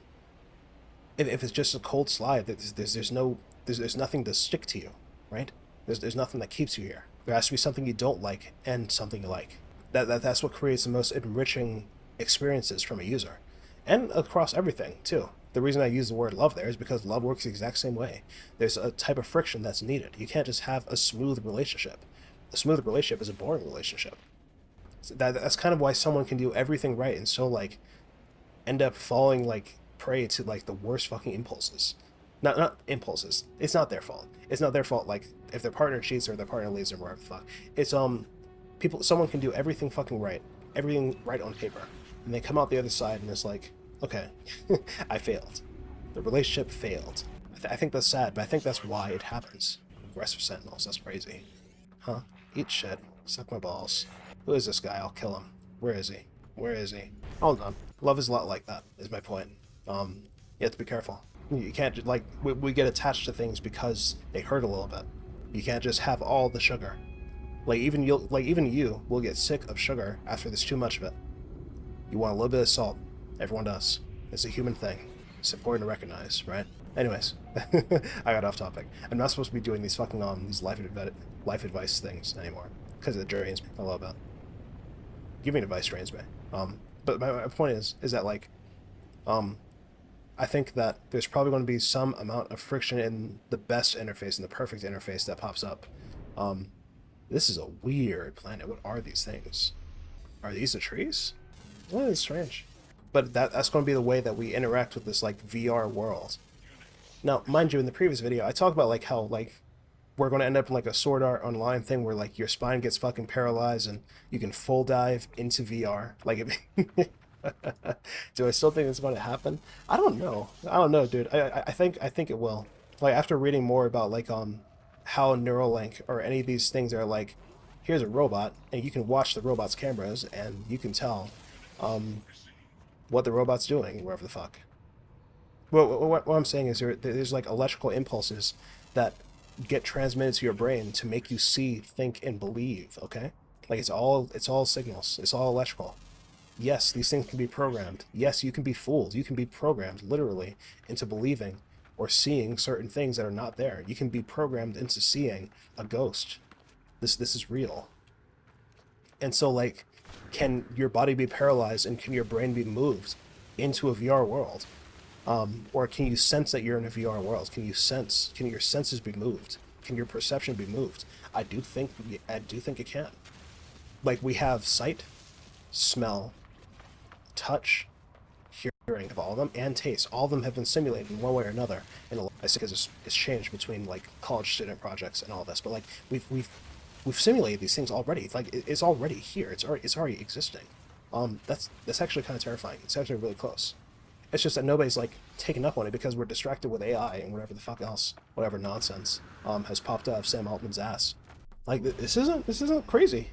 If it's just a cold slide, there's nothing to stick to you, right? There's nothing that keeps you here. There has to be something you don't like and something you like. That's what creates the most enriching experiences from a user, and across everything too. The reason I use the word love there is because love works the exact same way. There's a type of friction that's needed. You can't just have a smooth relationship. A smooth relationship is a boring relationship. So that's kind of why someone can do everything right and so like end up falling like prey to like the worst fucking impulses. Not impulses. It's not their fault. It's not their fault. Like if their partner cheats or their partner leaves or whatever the fuck. It's people. Someone can do everything fucking right, everything right on paper, and they come out the other side and it's like, okay, I failed. The relationship failed. I think that's sad, but I think that's why it happens. Aggressive sentinels. That's crazy. Huh? Eat shit. Suck my balls. Who is this guy? I'll kill him. Where is he? Where is he? Hold on. Love is a lot like that, is my point. You have to be careful. You can't, like, we get attached to things because they hurt a little bit. You can't just have all the sugar. Even you will get sick of sugar after there's too much of it. You want a little bit of salt. Everyone does. It's a human thing. It's important to recognize, right? Anyways, I got off topic. I'm not supposed to be doing these fucking these life advice things anymore because the jury is a little bit. Giving advice drains me. But my point is that like, I think that there's probably going to be some amount of friction in the best interface and the perfect interface that pops up. This is a weird planet. What are these things? Are these the trees? Well, it's strange. But that's going to be the way that we interact with this like VR world. Now, mind you, in the previous video, I talked about like how like we're going to end up in like a Sword Art Online thing where like your spine gets fucking paralyzed and you can full dive into VR. Like, do I still think it's going to happen? I don't know. I don't know, dude. I think it will. Like after reading more about like how Neuralink or any of these things are like, here's a robot and you can watch the robot's cameras and you can tell what the robot's doing, wherever the fuck. Well, what I'm saying is there's like electrical impulses that get transmitted to your brain to make you see, think, and believe. Okay, like it's all signals. It's all electrical. Yes, these things can be programmed. Yes, you can be fooled. You can be programmed literally into believing or seeing certain things that are not there. You can be programmed into seeing a ghost. This is real. And so like, can your body be paralyzed and can your brain be moved into a VR world? Or can you sense that you're in a VR world? Can your senses be moved? Can your perception be moved? I do think it can. Like we have sight, smell, touch, hearing of all of them, and taste. All of them have been simulated in one way or another. And I think it's changed between like college student projects and all this. But like we've simulated these things already. Like it's already here. It's already existing. That's actually kind of terrifying. It's actually really close. It's just that nobody's like taking up on it because we're distracted with AI and whatever the fuck else, whatever nonsense has popped out of Sam Altman's ass. Like this isn't crazy.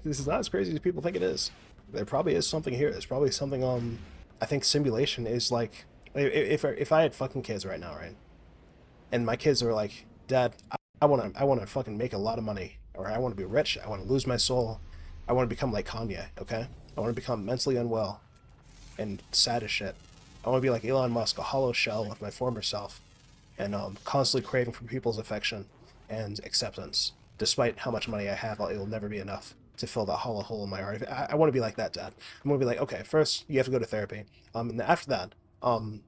This is not as crazy as people think it is. There probably is something here. There's probably something. I think simulation is like if I had fucking kids right now, right, and my kids are like, Dad, I want to fucking make a lot of money, or I want to be rich. I want to lose my soul. I want to become like Kanye. Okay, I want to become mentally unwell and sad as shit. I want to be like Elon Musk, a hollow shell of my former self, and constantly craving for people's affection and acceptance. Despite how much money I have, it will never be enough to fill that hollow hole in my heart. I want to be like that, Dad. I'm going to be like, okay, first you have to go to therapy, and then after that, and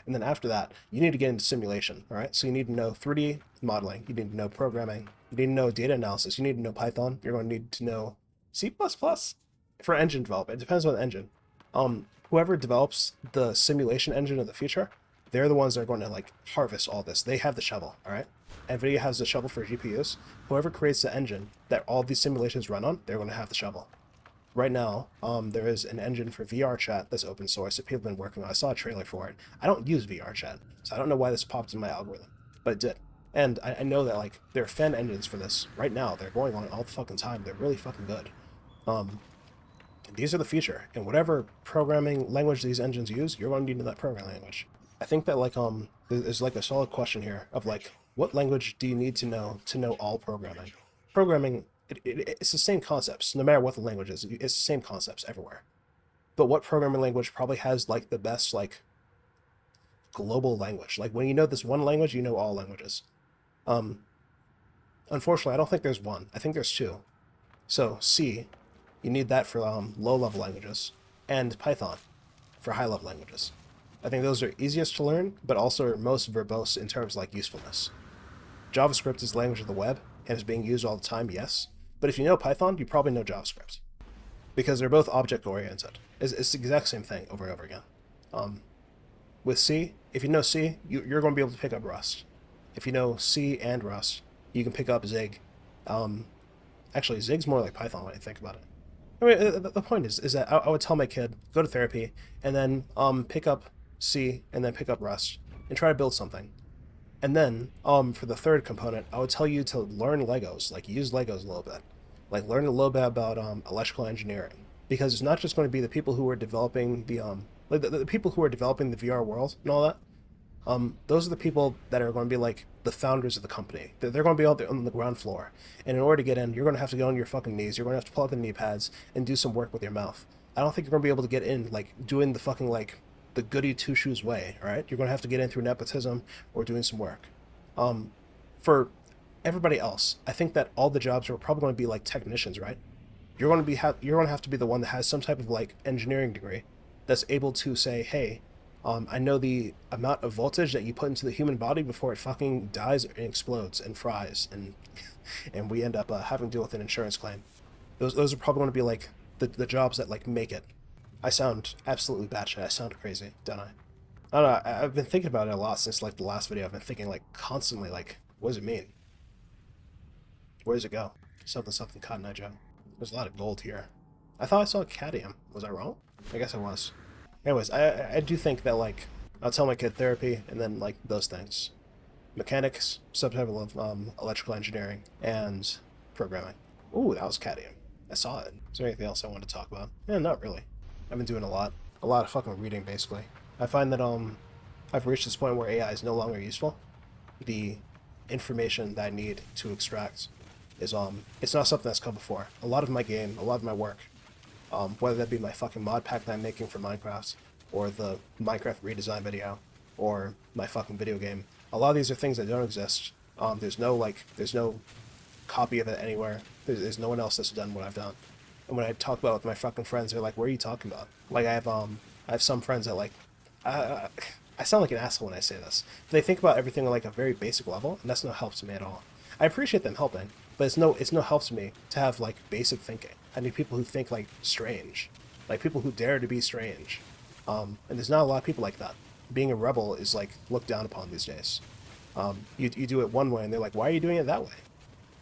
then after that, you need to get into simulation. All right, so you need to know 3D modeling. You need to know programming. You need to know data analysis. You need to know Python. You're going to need to know C++ for engine development. It depends on the engine. Whoever develops the simulation engine of the future, they're the ones that are going to like harvest all this. They have the shovel, all right? NVIDIA has the shovel for GPUs. Whoever creates the engine that all these simulations run on, they're going to have the shovel. Right now, there is an engine for VR chat that's open source that people have been working on. I saw a trailer for it. I don't use VR chat, so I don't know why this popped in my algorithm, but it did. And I know that like there are fan engines for this right now. They're going on all the fucking time. They're really fucking good. These are the future, and whatever programming language these engines use, you're going to need that programming language. I think that like there's like a solid question here of like, what language do you need to know all programming? Programming, it's the same concepts, no matter what the language is. It's the same concepts everywhere. But what programming language probably has like the best like global language? Like when you know this one language, you know all languages. Unfortunately, I don't think there's one. I think there's two. So C, you need that for low-level languages, and Python for high-level languages. I think those are easiest to learn, but also are most verbose in terms of like usefulness. JavaScript is the language of the web and is being used all the time, yes. But if you know Python, you probably know JavaScript because they're both object-oriented. It's the exact same thing over and over again. With C, if you know C, you're going to be able to pick up Rust. If you know C and Rust, you can pick up Zig. Actually, Zig's more like Python when I think about it. I mean, the point is that I would tell my kid, go to therapy, and then pick up C, and then pick up Rust, and try to build something. And then, for the third component, I would tell you to learn Legos, like use Legos a little bit. Like learn a little bit about electrical engineering. Because it's not just going to be the people who are developing the people who are developing the VR world and all that. Those are the people that are going to be like the founders of the company. They're going to be out there on the ground floor. And in order to get in, you're going to have to get on your fucking knees. You're going to have to pull out the knee pads and do some work with your mouth. I don't think you're going to be able to get in like doing the fucking like the goody two shoes way, all right? You're going to have to get in through nepotism or doing some work. For everybody else, I think that all the jobs are probably going to be like technicians, right? You're going to have to be the one that has some type of like engineering degree that's able to say, hey, I know the amount of voltage that you put into the human body before it fucking dies and explodes and fries, and and we end up having to deal with an insurance claim. Those are probably going to be like the jobs that like make it. I sound absolutely batshit. I sound crazy, don't I? I don't know. I've been thinking about it a lot since like the last video. I've been thinking like constantly like, what does it mean? Where does it go? Something Cotton Eye Joe. There's a lot of gold here. I thought I saw cadmium. Was I wrong? I guess I was. Anyways, I do think that like I'll tell my kid therapy and then like those things, mechanics, subtype of electrical engineering, and programming. Ooh, that was cadmium. I saw it. Is there anything else I wanted to talk about? Yeah, not really. I've been doing a lot of fucking reading basically. I find that I've reached this point where AI is no longer useful. The information that I need to extract is it's not something that's come before. A lot of my game, a lot of my work, whether that be my fucking mod pack that I'm making for Minecraft, or the Minecraft redesign video, or my fucking video game, a lot of these are things that don't exist. There's no copy of it anywhere. There's no one else that's done what I've done. And when I talk about it with my fucking friends, they're like, what are you talking about? Like I have some friends that like, I sound like an asshole when I say this. They think about everything on like a very basic level, and that's no help to me at all. I appreciate them helping, but it's no help to me to have like basic thinking. I need people who think like strange, like people who dare to be strange. And there's not a lot of people like that. Being a rebel is like looked down upon these days. You do it one way, and they're like, why are you doing it that way?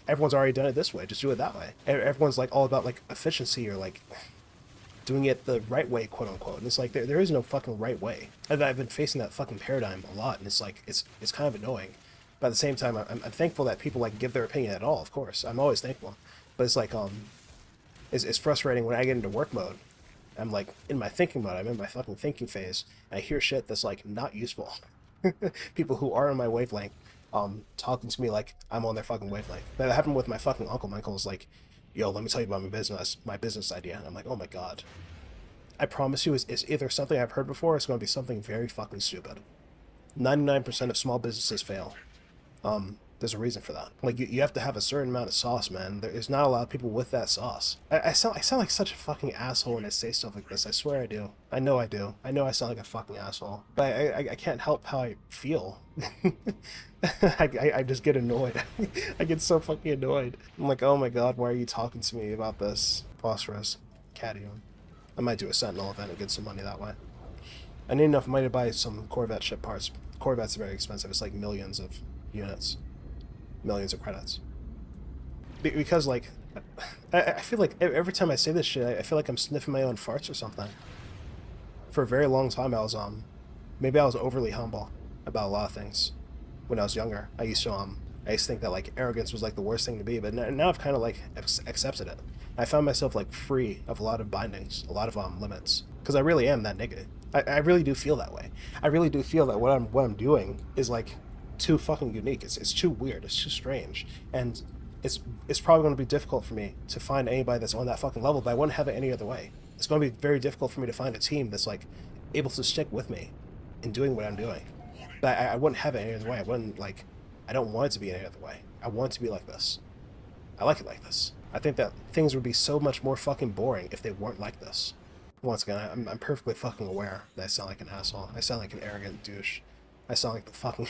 Everyone's already done it this way. Just do it that way. Everyone's like all about like efficiency or like doing it the right way, quote unquote. And it's like there is no fucking right way. I've been facing that fucking paradigm a lot, and it's like it's kind of annoying. But at the same time, I'm thankful that people like give their opinion at all. Of course, I'm always thankful. But it's like it's frustrating when I get into work mode. I'm like in my thinking mode. I'm in my fucking thinking phase. And I hear shit that's like not useful. People who are on my wavelength, talking to me like I'm on their fucking wavelength. That happened with my fucking uncle. My uncle was like, yo, let me tell you about my business idea. And I'm like, oh my god. I promise you, it's either something I've heard before, or it's going to be something very fucking stupid. 99% of small businesses fail. There's a reason for that. Like, you have to have a certain amount of sauce, man. There's not a lot of people with that sauce. I sound like such a fucking asshole when I say stuff like this. I swear I do. I know I do. I know I sound like a fucking asshole. But I can't help how I feel. I just get annoyed. I get so fucking annoyed. I'm like, oh my god, why are you talking to me about this? Phosphorus. Cadmium. I might do a Sentinel event and get some money that way. I need enough money to buy some Corvette ship parts. Corvettes are very expensive. It's like millions of units. Millions of credits. Because, like, I feel like every time I say this shit, I feel like I'm sniffing my own farts or something. For a very long time, I was, maybe I was overly humble about a lot of things. When I was younger, I used to think that, like, arrogance was, like, the worst thing to be, but now I've kind of, like, accepted it. I found myself, like, free of a lot of bindings, a lot of, limits. Because I really am that nigga. I really do feel that way. I really do feel that what I'm doing is, like, too fucking unique. It's too weird. It's too strange. And it's probably going to be difficult for me to find anybody that's on that fucking level, but I wouldn't have it any other way. It's going to be very difficult for me to find a team that's, like, able to stick with me in doing what I'm doing. But I wouldn't have it any other way. I don't want it to be any other way. I want it to be like this. I like it like this. I think that things would be so much more fucking boring if they weren't like this. Once again, I'm perfectly fucking aware that I sound like an asshole. I sound like an arrogant douche. I sound like the fucking...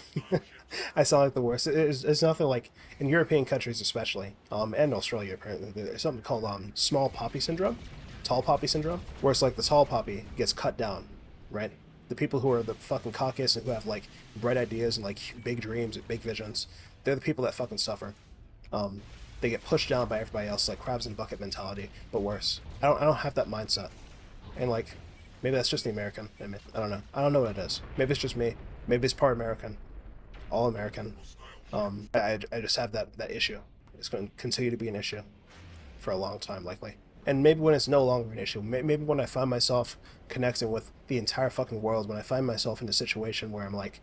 I sound like the worst. It's nothing like... In European countries especially, and Australia apparently, there's something called small poppy syndrome. Tall poppy syndrome. Where it's like the tall poppy gets cut down, right? The people who are the fucking caucus and who have like bright ideas and like big dreams and big visions, they're the people that fucking suffer. They get pushed down by everybody else, like crabs in a bucket mentality, but worse. I don't have that mindset. And like, maybe that's just the American in me. I don't know. I don't know what it is. Maybe it's just me. Maybe it's part American. All American. I just have that issue. It's going to continue to be an issue for a long time, likely. And maybe when it's no longer an issue, maybe when I find myself connecting with the entire fucking world, when I find myself in a situation where I'm like,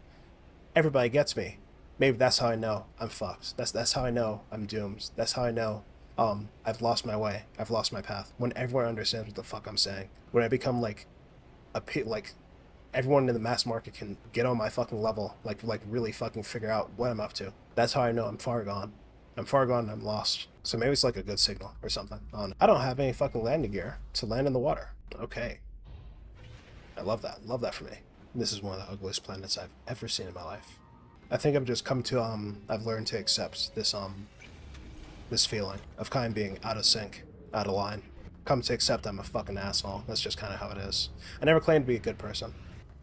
everybody gets me, maybe that's how I know I'm fucked. That's how I know I'm doomed. That's how I know I've lost my way. I've lost my path. When everyone understands what the fuck I'm saying. When I become like like everyone in the mass market can get on my fucking level, like really fucking figure out what I'm up to. That's how I know I'm far gone. I'm far gone and I'm lost. So maybe it's like a good signal or something. I don't have any fucking landing gear to land in the water. Okay. I love that. Love that for me. This is one of the ugliest planets I've ever seen in my life. I think I've just come to, I've learned to accept this, this feeling of kind of being out of sync, out of line. Come to accept I'm a fucking asshole. That's just kind of how it is. I never claimed to be a good person.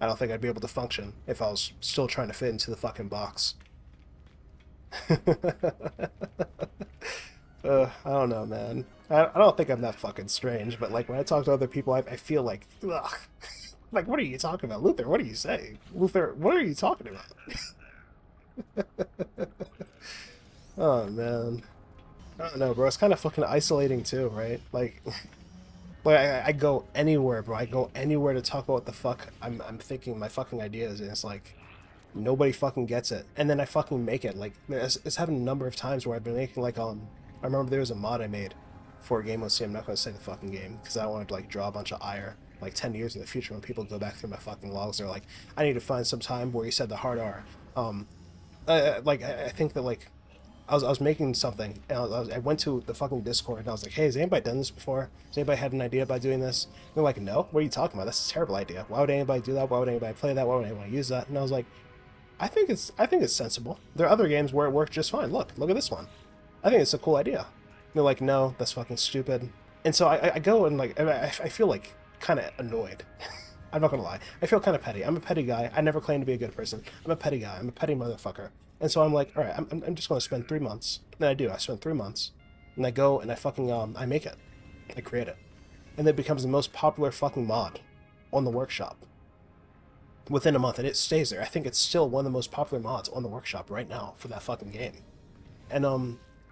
I don't think I'd be able to function if I was still trying to fit into the fucking box. I don't know, man. I don't think I'm that fucking strange, but like when I talk to other people, I feel like, ugh. Like, what are you talking about? Luther, what are you saying? Luther, what are you talking about? Oh, man. I don't know, bro. It's kind of fucking isolating too, right? Like I go anywhere, bro. I go anywhere to talk about what the fuck I'm thinking, my fucking ideas, and it's like, nobody fucking gets it. And then I fucking make it. Like, it's happened a number of times where I've been making, like, I remember there was a mod I made for a game. Let's see, I'm not going to say the fucking game, because I don't want to, like, draw a bunch of ire. Like, 10 years in the future, when people go back through my fucking logs, they're like, I need to find some time where you said the hard R. Like, I think that, like, I was making something, and I went to the fucking Discord, and I was like, hey, has anybody done this before? Has anybody had an idea about doing this? And they're like, no? What are you talking about? That's a terrible idea. Why would anybody do that? Why would anybody play that? Why would anyone use that? And I was like, I think it's sensible. There are other games where it worked just fine. Look at this one. I think it's a cool idea. And they're like, no, that's fucking stupid. And so I go and like, I feel like kind of annoyed. I'm not gonna lie. I feel kind of petty. I'm a petty guy. I never claimed to be a good person. I'm a petty guy. I'm a petty motherfucker. And so I'm like, all right, I'm just gonna spend 3 months. And I do. I spend 3 months, and I go and I fucking I make it. I create it, and it becomes the most popular fucking mod on the workshop within a month, and it stays there. I think it's still one of the most popular mods on the workshop right now for that fucking game. And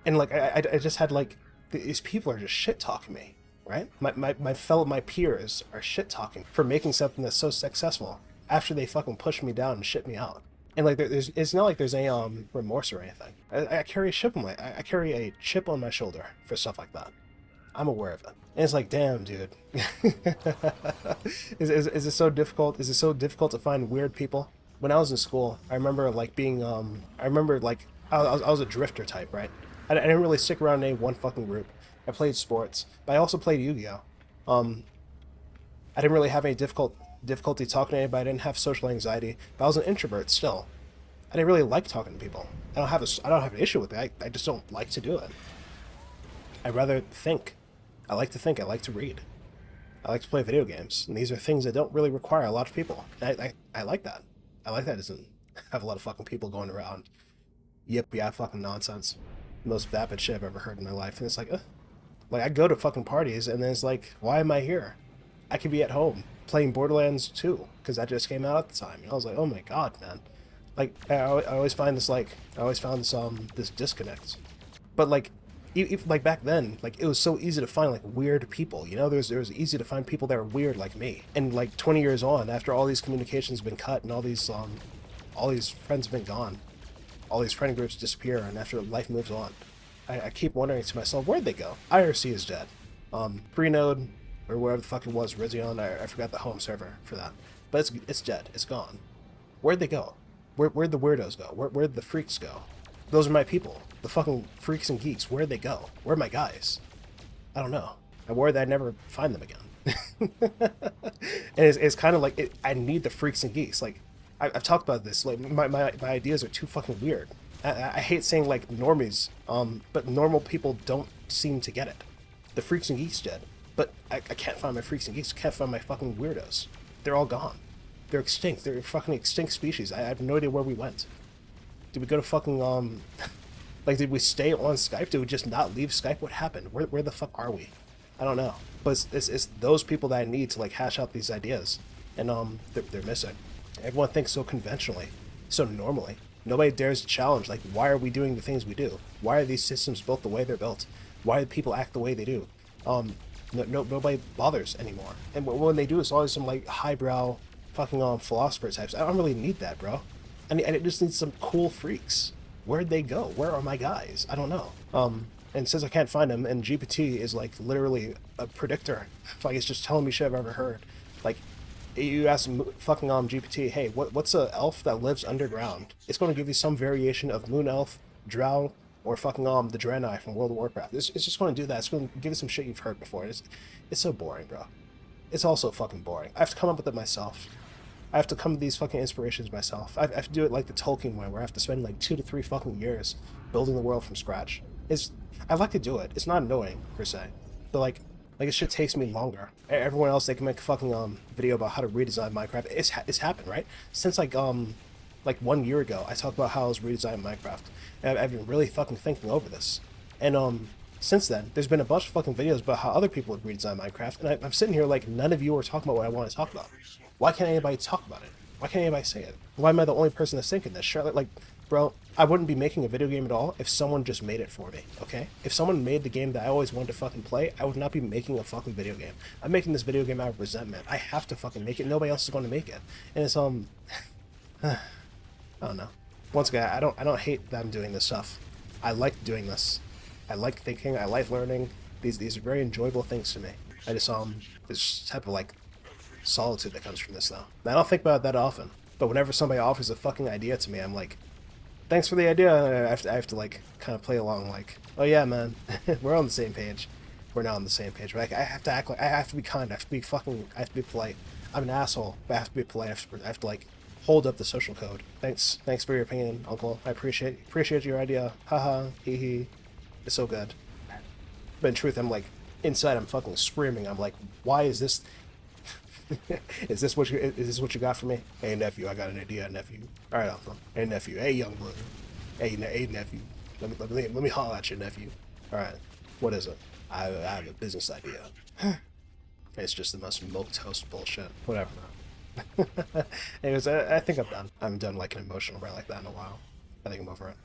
like I just had like these people are just shit talking me, right? My peers are shit talking for making something that's so successful after they fucking pushed me down and shit me out. And like it's not like there's any remorse or anything. I carry I carry a chip on my shoulder for stuff like that. I'm aware of it. And it's like, damn, dude. is it so difficult? Is it so difficult to find weird people? When I was in school, I remember like being I was a drifter type, right? I didn't really stick around in any one fucking group. I played sports, but I also played Yu-Gi-Oh. I didn't really have any difficulty talking to anybody. I didn't have social anxiety, but I was an introvert still. I didn't really like talking to people. I don't have an issue with it. I just don't like to do it. I'd rather think. I like to think. I like to read. I like to play video games, and these are things that don't really require a lot of people. And I like that. I like that. It doesn't have a lot of fucking people going around. Yep, yeah, fucking nonsense. The most vapid shit I've ever heard in my life. And it's like, like I go to fucking parties, and then it's like, why am I here? I could be at home playing Borderlands 2 because that just came out at the time. And I was like, oh my god, man. Like I always find this this disconnect. But like, like back then, like it was so easy to find like weird people. You know, there was easy to find people that were weird like me. And like 20 years on, after all these communications have been cut and all these friends have been gone, all these friend groups disappear, and after life moves on, I keep wondering to myself, where'd they go? IRC is dead. Freenode, or wherever the fuck it was, Rizion, I forgot the home server for that. But it's dead. It's gone. Where'd they go? Where'd the weirdos go? Where'd the freaks go? Those are my people. The fucking freaks and geeks. Where'd they go? Where are my guys? I don't know. I worry that I'd never find them again. And it's kind of like I need the freaks and geeks. Like I've talked about this. Like my ideas are too fucking weird. I hate saying like normies, but normal people don't seem to get it. The freaks and geeks did, but I can't find my freaks and geeks. I can't find my fucking weirdos. They're all gone. They're extinct. They're a fucking extinct species. I have no idea where we went. Did we go to fucking like, did we stay on Skype? Did we just not leave Skype? What happened? Where the fuck are we? I don't know. But it's those people that I need to like hash out these ideas, and they're missing. Everyone thinks so conventionally, so normally. Nobody dares to challenge. Like, why are we doing the things we do? Why are these systems built the way they're built? Why do people act the way they do? Nobody bothers anymore. And when they do, it's always some like highbrow fucking philosopher types. I don't really need that, bro. And it just needs some cool freaks. Where'd they go? Where are my guys? I don't know. And since I can't find them, and GPT is like literally a predictor, like it's just telling me shit I've ever heard. Like, you ask fucking GPT, hey, what's a elf that lives underground? It's going to give you some variation of moon elf, drow, or fucking the Draenei from World of Warcraft. It's just going to do that. It's going to give you some shit you've heard before. It's so boring, bro. It's also fucking boring. I have to come up with it myself. I have to come to these fucking inspirations myself. I have to do it like the Tolkien way, where I have to spend like 2 to 3 fucking years building the world from scratch. I like to do it. It's not annoying per se, but like it shit takes me longer. Everyone else, they can make a fucking video about how to redesign Minecraft. It's happened, right? Since like 1 year ago, I talked about how I was redesigning Minecraft, and I've been really fucking thinking over this. And since then, there's been a bunch of fucking videos about how other people would redesign Minecraft, and I'm sitting here like none of you are talking about what I want to talk about. Why can't anybody talk about it? Why can't anybody say it? Why am I the only person that's thinking this? Charlotte, like, bro, I wouldn't be making a video game at all if someone just made it for me, okay? If someone made the game that I always wanted to fucking play, I would not be making a fucking video game. I'm making this video game out of resentment. I have to fucking make it. Nobody else is going to make it. And it's, I don't know. Once again, I don't hate that I'm doing this stuff. I like doing this. I like thinking. I like learning. These are very enjoyable things to me. I just, this type of, like, solitude that comes from this, though. I don't think about it that often, but whenever somebody offers a fucking idea to me, I'm like, thanks for the idea. And I have to like kind of play along, like, oh yeah, man, we're on the same page. We're not on the same page, but I have to act like, I have to be kind. I have to be I have to be polite. I'm an asshole, but I have to be polite. I have to like hold up the social code. Thanks for your opinion, Uncle. I appreciate your idea. Haha, hee hee. It's so good. But in truth, I'm like, inside I'm fucking screaming. I'm like, why is this? Is this what you got for me? Hey nephew, I got an idea, nephew. All right, Uncle. Hey nephew. Hey young brother. Hey nephew. Let me holler at you, nephew. All right. What is it? I have a business idea. It's just the most milquetoast bullshit. Whatever. Anyways, I think I'm done. I haven't done like an emotional rant like that in a while. I think I'm over it.